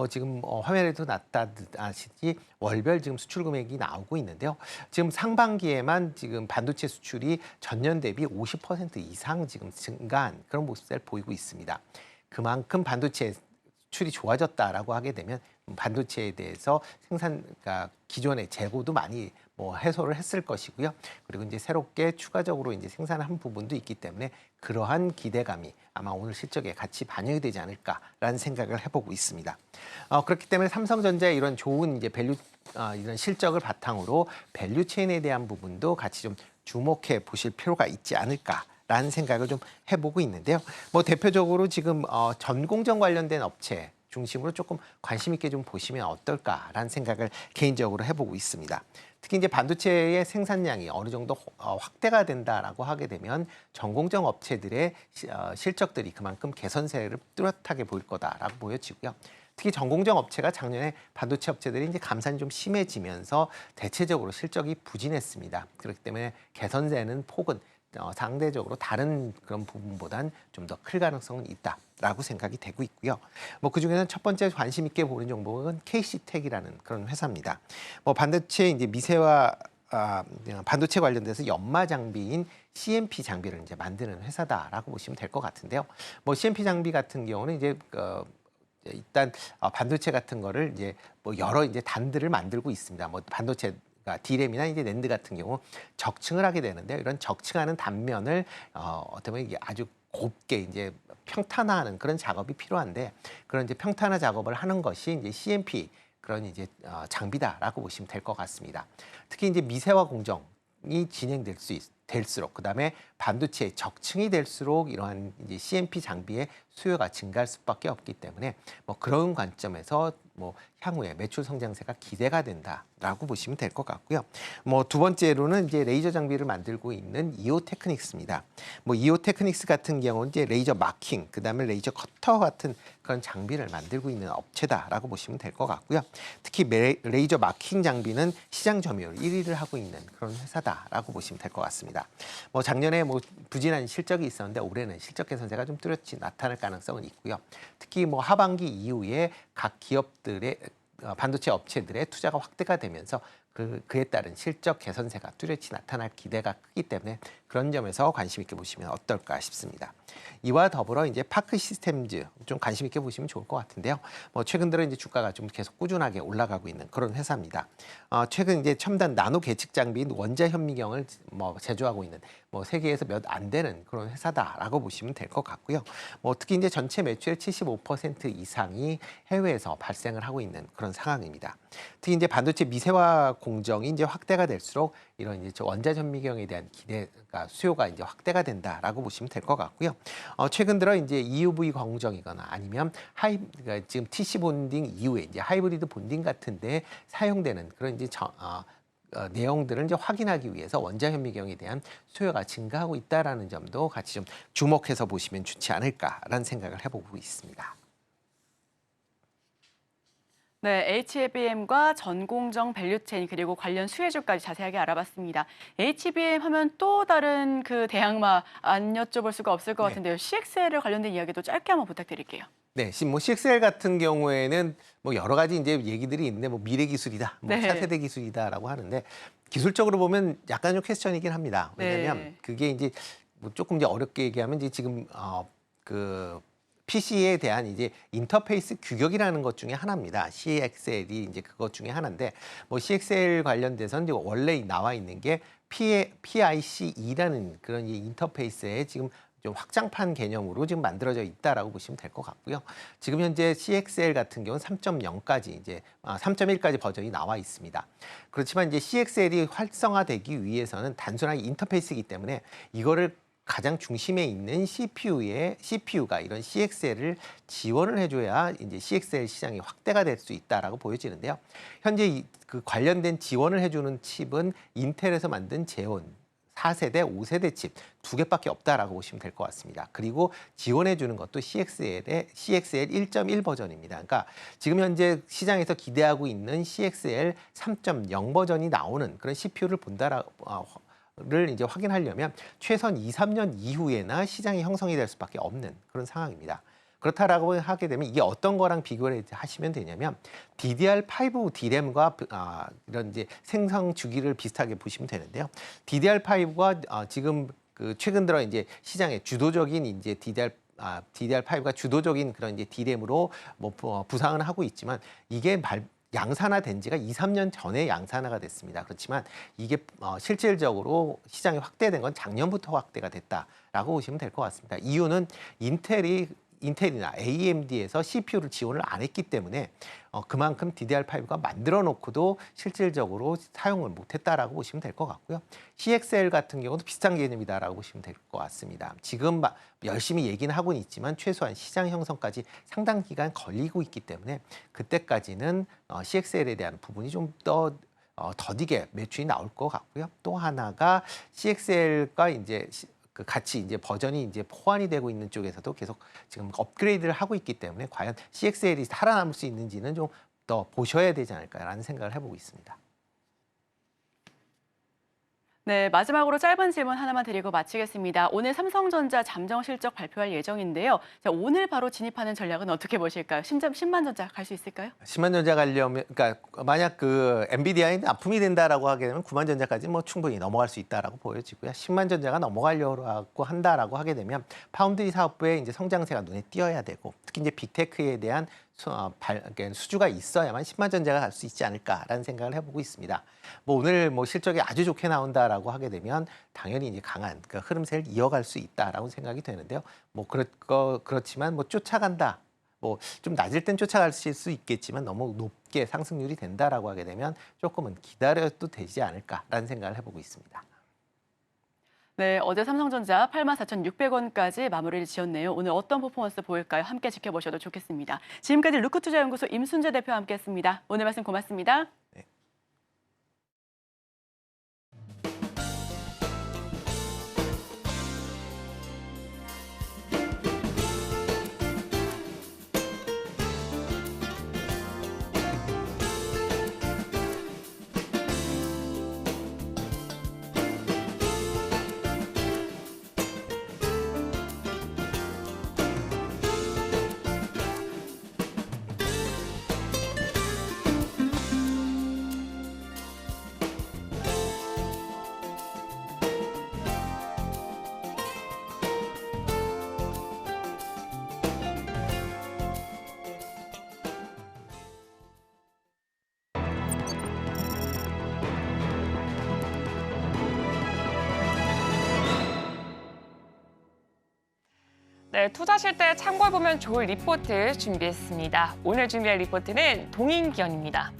지금 화면에도 나타나시지 월별 지금 수출 금액이 나오고 있는데요. 지금 상반기에만 지금 반도체 수출이 전년 대비 50% 이상 지금 증가한 그런 모습을 보이고 있습니다. 그만큼 반도체 수출이 좋아졌다라고 하게 되면 반도체에 대해서 그러니까 기존의 재고도 많이 해소를 했을 것이고요. 그리고 이제 새롭게 추가적으로 이제 생산한 부분도 있기 때문에 그러한 기대감이 아마 오늘 실적에 같이 반영이 되지 않을까라는 생각을 해보고 있습니다. 그렇기 때문에 삼성전자의 이런 좋은 이제 이런 실적을 바탕으로 밸류 체인에 대한 부분도 같이 좀 주목해 보실 필요가 있지 않을까라는 생각을 좀 해보고 있는데요. 대표적으로 지금 전공정 관련된 업체 중심으로 조금 관심 있게 좀 보시면 어떨까라는 생각을 개인적으로 해보고 있습니다. 특히 이제 반도체의 생산량이 어느 정도 확대가 된다라고 하게 되면 전공정 업체들의 실적들이 그만큼 개선세를 뚜렷하게 보일 거다라고 보여지고요. 특히 전공정 업체가 작년에 반도체 업체들이 이제 감산이 좀 심해지면서 대체적으로 실적이 부진했습니다. 그렇기 때문에 개선세는 폭은 상대적으로 다른 그런 부분보단 좀 더 클 가능성은 있다라고 생각이 되고 있고요. 그중에는 첫 번째 관심 있게 보는 종목은 KC텍이라는 그런 회사입니다. 반도체 이제 미세와 반도체 관련돼서 연마 장비인 CMP 장비를 이제 만드는 회사다라고 보시면 될 것 같은데요. CMP 장비 같은 경우는 이제 일단 반도체 같은 거를 이제 여러 이제 단들을 만들고 있습니다. 반도체 D램이나 이제 낸드 같은 경우 적층을 하게 되는데요. 이런 적층하는 단면을 어떻게 보면 이게 아주 곱게 이제 평탄화하는 그런 작업이 필요한데 그런 이제 평탄화 작업을 하는 것이 이제 CMP 그런 이제 장비다라고 보시면 될 것 같습니다. 특히 이제 미세화 공정이 될수록 그다음에 반도체의 적층이 될수록 이러한 이제 CMP 장비의 수요가 증가할 수밖에 없기 때문에 그런 관점에서 향후에 매출 성장세가 기대가 된다라고 보시면 될 것 같고요. 두 번째로는 이제 레이저 장비를 만들고 있는 이오 테크닉스입니다. 이오 테크닉스 같은 경우는 이제 레이저 마킹, 그다음에 레이저 커터 같은 그런 장비를 만들고 있는 업체다라고 보시면 될 것 같고요. 특히 레이저 마킹 장비는 시장 점유율 1위를 하고 있는 그런 회사다라고 보시면 될 것 같습니다. 작년에 부진한 실적이 있었는데 올해는 실적 개선세가 좀 뚜렷이 나타날 가능성은 있고요. 특히 하반기 이후에 각 기업들의 반도체 업체들의 투자가 확대가 되면서 그에 따른 실적 개선세가 뚜렷이 나타날 기대가 크기 때문에 그런 점에서 관심 있게 보시면 어떨까 싶습니다. 이와 더불어 이제 파크 시스템즈 좀 관심 있게 보시면 좋을 것 같은데요. 최근 들어 이제 주가가 좀 계속 꾸준하게 올라가고 있는 그런 회사입니다. 최근 이제 첨단 나노 계측 장비인 원자 현미경을 제조하고 있는 세계에서 몇 안 되는 그런 회사다라고 보시면 될 것 같고요. 특히 이제 전체 매출의 75% 이상이 해외에서 발생을 하고 있는 그런 상황입니다. 특히 이제 반도체 미세화 공정이 이제 확대가 될수록 이런 이제 원자 현미경에 대한 기대가 수요가 이제 확대가 된다라고 보시면 될 것 같고요. 최근 들어 이제 EUV 공정이거나 아니면 그러니까 지금 TC 본딩 이후에 이제 하이브리드 본딩 같은데 사용되는 그런 이제 내용들을 이제 확인하기 위해서 원자 현미경에 대한 수요가 증가하고 있다라는 점도 같이 좀 주목해서 보시면 좋지 않을까라는 생각을 해보고 있습니다. 네, HBM과 전공정 밸류체인 그리고 관련 수혜주까지 자세하게 알아봤습니다. HBM 하면 또 다른 그 대항마 안 여쭤볼 수가 없을 것 같은데요. CXL 관련된 이야기도 짧게 한번 부탁드릴게요. 네, 뭐 CXL 같은 경우에는 뭐 여러 가지 이제 얘기들이 있는데 뭐 미래 기술이다, 뭐 네. 차세대 기술이다라고 하는데 기술적으로 보면 약간 좀 퀘스천이긴 합니다. 왜냐하면 네. 그게 이제 뭐 조금 이제 어렵게 얘기하면 이제 지금 그 PC에 대한 이제 인터페이스 규격이라는 것 중에 하나입니다. CXL이 이제 그것 중에 하나인데 뭐 CXL 관련돼서는 이제 원래 나와 있는 게 PIC2라는 그런 이 인터페이스에 지금 좀 확장판 개념으로 지금 만들어져 있다라고 보시면 될 것 같고요. 지금 현재 CXL 같은 경우는 3.0까지 이제 3.1까지 버전이 나와 있습니다. 그렇지만 이제 CXL이 활성화되기 위해서는 단순하게 인터페이스이기 때문에 이거를 가장 중심에 있는 CPU가 이런 CXL을 지원을 해줘야 이제 CXL 시장이 확대가 될 수 있다라고 보여지는데요. 현재 그 관련된 지원을 해주는 칩은 인텔에서 만든 제온 4세대, 5세대 칩 2개밖에 없다라고 보시면 될 것 같습니다. 그리고 지원해주는 것도 CXL 1.1 버전입니다. 그러니까 지금 현재 시장에서 기대하고 있는 CXL 3.0 버전이 나오는 그런 CPU를 를 이제 확인하려면 최소한 2, 3년 이후에나 시장이 형성이 될 수밖에 없는 그런 상황입니다. 그렇다라고 하게 되면 이게 어떤 거랑 비교를 하시면 되냐면 DDR5 D램과 이런 이제 생성 주기를 비슷하게 보시면 되는데요. DDR5가 지금 그 최근 들어 이제 시장의 주도적인 이제 DDR5가 주도적인 그런 이제 D램으로 뭐 부상을 하고 있지만 이게 양산화된 지가 2, 3년 전에 양산화가 됐습니다. 그렇지만 이게 실질적으로 시장이 확대된 건 작년부터 확대가 됐다라고 보시면 될 것 같습니다. 이유는 인텔이나 AMD에서 CPU를 지원을 안 했기 때문에 그만큼 DDR5가 만들어 놓고도 실질적으로 사용을 못했다라고 보시면 될 것 같고요. CXL 같은 경우도 비슷한 개념이다라고 보시면 될 것 같습니다. 지금 열심히 얘기는 하고는 있지만 최소한 시장 형성까지 상당 기간 걸리고 있기 때문에 그때까지는 CXL에 대한 부분이 좀 더 더디게 매출이 나올 것 같고요. 또 하나가 CXL과 이제 같이 이제 버전이 이제 호환이 되고 있는 쪽에서도 계속 지금 업그레이드를 하고 있기 때문에 과연 CXL이 살아남을 수 있는지는 좀 더 보셔야 되지 않을까라는 생각을 해보고 있습니다. 네, 마지막으로 짧은 질문 하나만 드리고 마치겠습니다. 오늘 삼성전자 잠정 실적 발표할 예정인데요. 자, 오늘 바로 진입하는 전략은 어떻게 보실까요? 10만 전자 갈 수 있을까요? 10만 전자 가려면, 그러니까 만약 그 엔비디아에 납품이 된다라고 하게 되면 9만 전자까지 뭐 충분히 넘어갈 수 있다라고 보여지고요. 10만 전자가 넘어가려고 한다라고 하게 되면 파운드리 사업부의 이제 성장세가 눈에 띄어야 되고 특히 이제 빅테크에 대한 수주가 있어야만 10만 전자가 갈 수 있지 않을까라는 생각을 해보고 있습니다. 뭐 오늘 뭐 실적이 아주 좋게 나온다라고 하게 되면 당연히 이제 강한 그 흐름세를 이어갈 수 있다라고 생각이 되는데요. 뭐 그렇지만 뭐 쫓아간다. 뭐 좀 낮을 땐 쫓아갈 수 있겠지만 너무 높게 상승률이 된다라고 하게 되면 조금은 기다려도 되지 않을까라는 생각을 해보고 있습니다. 네, 어제 삼성전자 84,600원까지 마무리를 지었네요. 오늘 어떤 퍼포먼스 보일까요? 함께 지켜보셔도 좋겠습니다. 지금까지 루크투자연구소 임순재 대표와 함께했습니다. 오늘 말씀 고맙습니다. 네. 네, 투자하실 때 참고해보면 좋을 리포트 준비했습니다. 오늘 준비할 리포트는 동인기업입니다.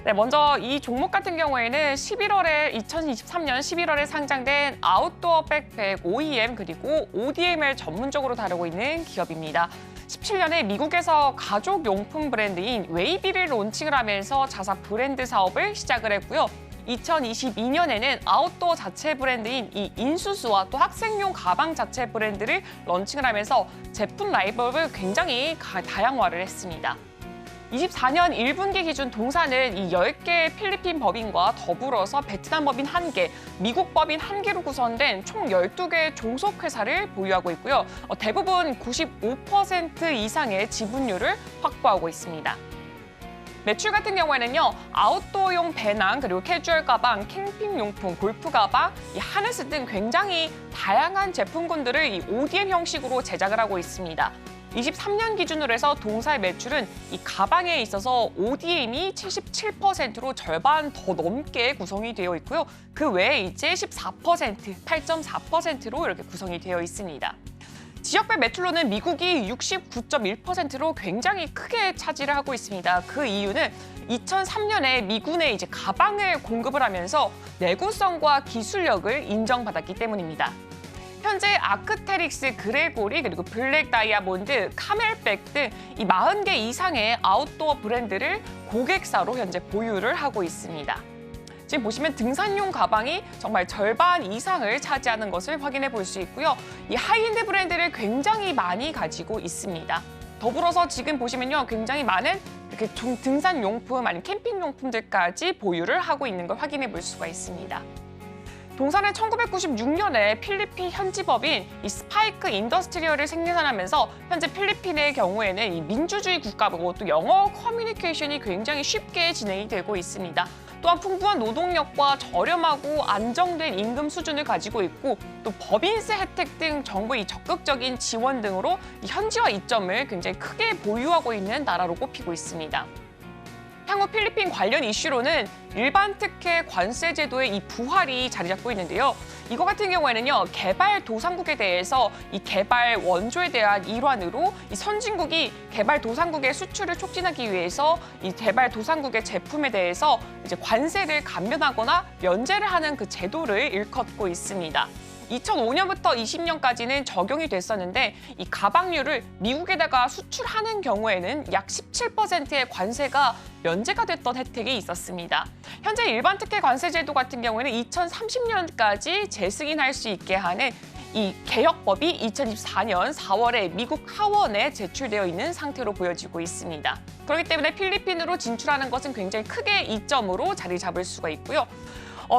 네, 먼저 이 종목 같은 경우에는 2023년 11월에 상장된 아웃도어 백팩 OEM 그리고 ODM을 전문적으로 다루고 있는 기업입니다. 2017년에 미국에서 가족용품 브랜드인 웨이비를 론칭을 하면서 자사 브랜드 사업을 시작을 했고요. 2022년에는 아웃도어 자체 브랜드인 이 인수스와 또 학생용 가방 자체 브랜드를 런칭을 하면서 제품 라인업을 굉장히 다양화를 했습니다. 24년 1분기 기준 동사는 이 10개의 필리핀 법인과 더불어서 베트남 법인 1개, 미국 법인 1개로 구성된 총 12개의 종속회사를 보유하고 있고요. 대부분 95% 이상의 지분율을 확보하고 있습니다. 매출 같은 경우에는요, 아웃도어용 배낭, 그리고 캐주얼 가방, 캠핑용품, 골프 가방, 이 하네스 등 굉장히 다양한 제품군들을 이 ODM 형식으로 제작을 하고 있습니다. 23년 기준으로 해서 동사의 매출은 이 가방에 있어서 ODM이 77%로 절반 더 넘게 구성이 되어 있고요. 그 외에 이제 14%, 8.4%로 이렇게 구성이 되어 있습니다. 지역별 매출로는 미국이 69.1%로 굉장히 크게 차지를 하고 있습니다. 그 이유는 2003년에 미군에 이제 가방을 공급을 하면서 내구성과 기술력을 인정받았기 때문입니다. 현재 아크테릭스, 그레고리, 그리고 블랙 다이아몬드, 카멜백 등 이 40개 이상의 아웃도어 브랜드를 고객사로 현재 보유를 하고 있습니다. 지금 보시면 등산용 가방이 정말 절반 이상을 차지하는 것을 확인해 볼 수 있고요. 이 하이엔드 브랜드를 굉장히 많이 가지고 있습니다. 더불어서 지금 보시면요, 굉장히 많은 이렇게 등산용품, 아니면 캠핑용품들까지 보유를 하고 있는 걸 확인해 볼 수가 있습니다. 동사는 1996년에 필리핀 현지법인 이 스파이크 인더스트리얼을 생산하면서 현재 필리핀의 경우에는 이 민주주의 국가고 또 영어 커뮤니케이션이 굉장히 쉽게 진행이 되고 있습니다. 또한 풍부한 노동력과 저렴하고 안정된 임금 수준을 가지고 있고 또 법인세 혜택 등 정부의 적극적인 지원 등으로 이 현지화 이점을 굉장히 크게 보유하고 있는 나라로 꼽히고 있습니다. 향후 필리핀 관련 이슈로는 일반 특혜 관세 제도의 이 부활이 자리 잡고 있는데요. 이거 같은 경우에는요, 개발도상국에 대해서 이 개발 원조에 대한 일환으로 이 선진국이 개발도상국의 수출을 촉진하기 위해서 이 개발도상국의 제품에 대해서 이제 관세를 감면하거나 면제를 하는 그 제도를 일컫고 있습니다. 2005년부터 20년까지는 적용이 됐었는데 이 가방류를 미국에다가 수출하는 경우에는 약 17%의 관세가 면제가 됐던 혜택이 있었습니다. 현재 일반 특혜 관세 제도 같은 경우에는 2030년까지 재승인할 수 있게 하는 이 개혁법이 2024년 4월에 미국 하원에 제출되어 있는 상태로 보여지고 있습니다. 그렇기 때문에 필리핀으로 진출하는 것은 굉장히 크게 이점으로 자리 잡을 수가 있고요.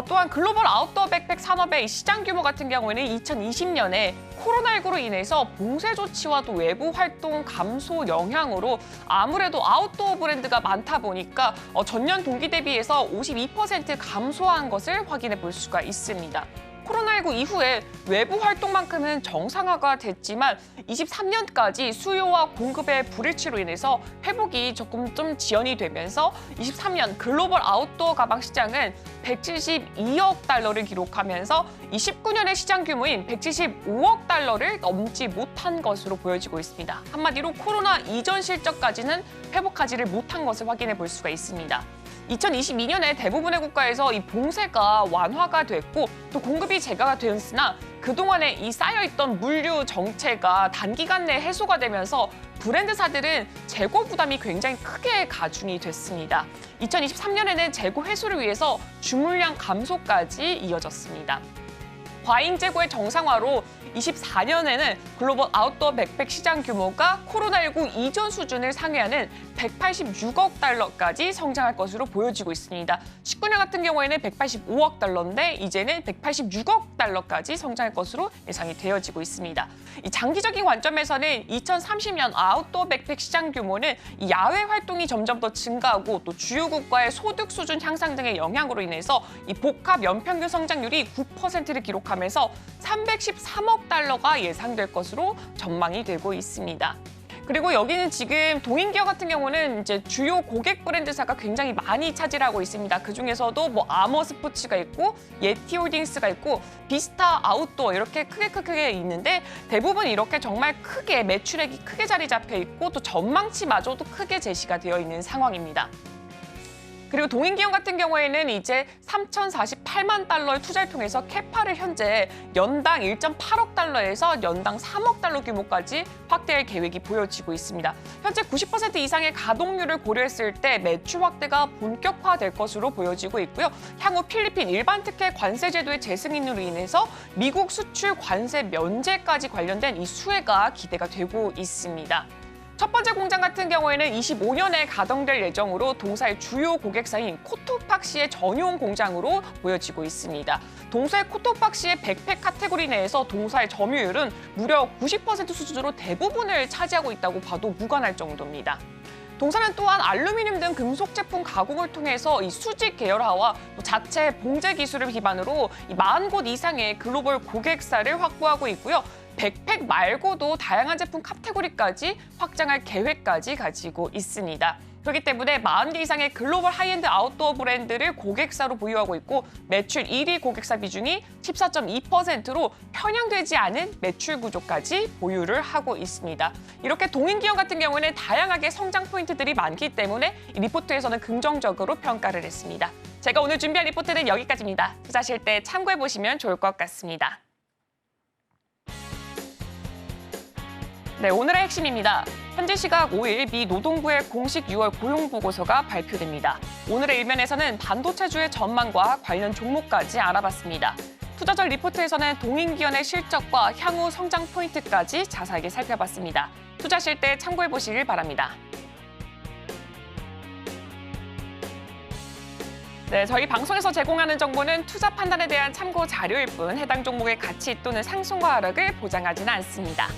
또한 글로벌 아웃도어 백팩 산업의 시장 규모 같은 경우에는 2020년에 코로나19로 인해서 봉쇄 조치와 또 외부 활동 감소 영향으로 아무래도 아웃도어 브랜드가 많다 보니까 전년 동기 대비해서 52% 감소한 것을 확인해 볼 수가 있습니다. 코로나19 이후에 외부 활동만큼은 정상화가 됐지만 23년까지 수요와 공급의 불일치로 인해서 회복이 조금 좀 지연이 되면서 23년 글로벌 아웃도어 가방 시장은 172억 달러를 기록하면서 29년의 시장 규모인 175억 달러를 넘지 못한 것으로 보여지고 있습니다. 한마디로 코로나 이전 실적까지는 회복하지를 못한 것을 확인해 볼 수가 있습니다. 2022년에 대부분의 국가에서 이 봉쇄가 완화가 됐고 또 공급이 재가가 되었으나 그동안에 이 쌓여있던 물류 정체가 단기간 내에 해소가 되면서 브랜드사들은 재고 부담이 굉장히 크게 가중이 됐습니다. 2023년에는 재고 회수를 위해서 주물량 감소까지 이어졌습니다. 과잉 재고의 정상화로 24년에는 글로벌 아웃도어 백팩 시장 규모가 코로나19 이전 수준을 상회하는 186억 달러까지 성장할 것으로 보여지고 있습니다. 19년 같은 경우에는 185억 달러인데 이제는 186억 달러까지 성장할 것으로 예상이 되어지고 있습니다. 이 장기적인 관점에서는 2030년 아웃도어 백팩 시장 규모는 이 야외 활동이 점점 더 증가하고 또 주요국가의 소득 수준 향상 등의 영향으로 인해서 이 복합 연평균 성장률이 9%를 기록하면서 313억 달러가 예상될 것으로 전망이 되고 있습니다. 그리고 여기는 지금 동인기업 같은 경우는 이제 주요 고객 브랜드사가 굉장히 많이 차지하고 있습니다. 그 중에서도 뭐 아머 스포츠가 있고 예티홀딩스가 있고 비스타 아웃도어 이렇게 크게 있는데 대부분 이렇게 정말 크게 매출액이 크게 자리 잡혀 있고 또 전망치마저도 크게 제시가 되어 있는 상황입니다. 그리고 동인기업 같은 경우에는 이제 3,048만 달러의 투자를 통해서 캐파를 현재 연당 1.8억 달러에서 연당 3억 달러 규모까지 확대할 계획이 보여지고 있습니다. 현재 90% 이상의 가동률을 고려했을 때 매출 확대가 본격화될 것으로 보여지고 있고요. 향후 필리핀 일반 특혜 관세 제도의 재승인으로 인해서 미국 수출 관세 면제까지 관련된 이 수혜가 기대가 되고 있습니다. 첫 번째 공장 같은 경우에는 25년에 가동될 예정으로 동사의 주요 고객사인 코토팍시의 전용 공장으로 보여지고 있습니다. 동사의 코토팍시의 백팩 카테고리 내에서 동사의 점유율은 무려 90% 수준으로 대부분을 차지하고 있다고 봐도 무관할 정도입니다. 동사는 또한 알루미늄 등 금속 제품 가공을 통해서 이 수직 계열화와 자체 봉제 기술을 기반으로 40곳 이상의 글로벌 고객사를 확보하고 있고요. 백팩 말고도 다양한 제품 카테고리까지 확장할 계획까지 가지고 있습니다. 그렇기 때문에 40개 이상의 글로벌 하이엔드 아웃도어 브랜드를 고객사로 보유하고 있고 매출 1위 고객사 비중이 14.2%로 편향되지 않은 매출 구조까지 보유를 하고 있습니다. 이렇게 동인기업 같은 경우는 다양하게 성장 포인트들이 많기 때문에 이 리포트에서는 긍정적으로 평가를 했습니다. 제가 오늘 준비한 리포트는 여기까지입니다. 투자하실 때 참고해보시면 좋을 것 같습니다. 네, 오늘의 핵심입니다. 현지 시각 5일 미 노동부의 공식 6월 고용보고서가 발표됩니다. 오늘의 일면에서는 반도체주의 전망과 관련 종목까지 알아봤습니다. 투자절 리포트에서는 동인기업의 실적과 향후 성장 포인트까지 자세하게 살펴봤습니다. 투자하실 때 참고해보시길 바랍니다. 네, 저희 방송에서 제공하는 정보는 투자 판단에 대한 참고 자료일 뿐 해당 종목의 가치 또는 상승과 하락을 보장하지는 않습니다.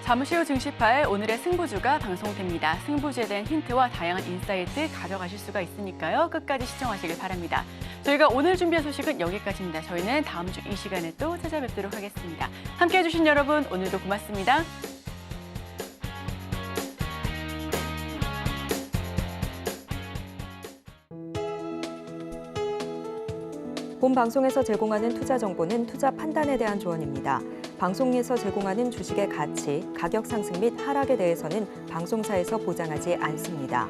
잠시 후 증시파에 오늘의 승부주가 방송됩니다. 승부주에 대한 힌트와 다양한 인사이트 가져가실 수가 있으니까요. 끝까지 시청하시길 바랍니다. 저희가 오늘 준비한 소식은 여기까지입니다. 저희는 다음 주 이 시간에 또 찾아뵙도록 하겠습니다. 함께해 주신 여러분 오늘도 고맙습니다. 본 방송에서 제공하는 투자 정보는 투자 판단에 대한 조언입니다. 방송에서 제공하는 주식의 가치, 가격 상승 및 하락에 대해서는 방송사에서 보장하지 않습니다.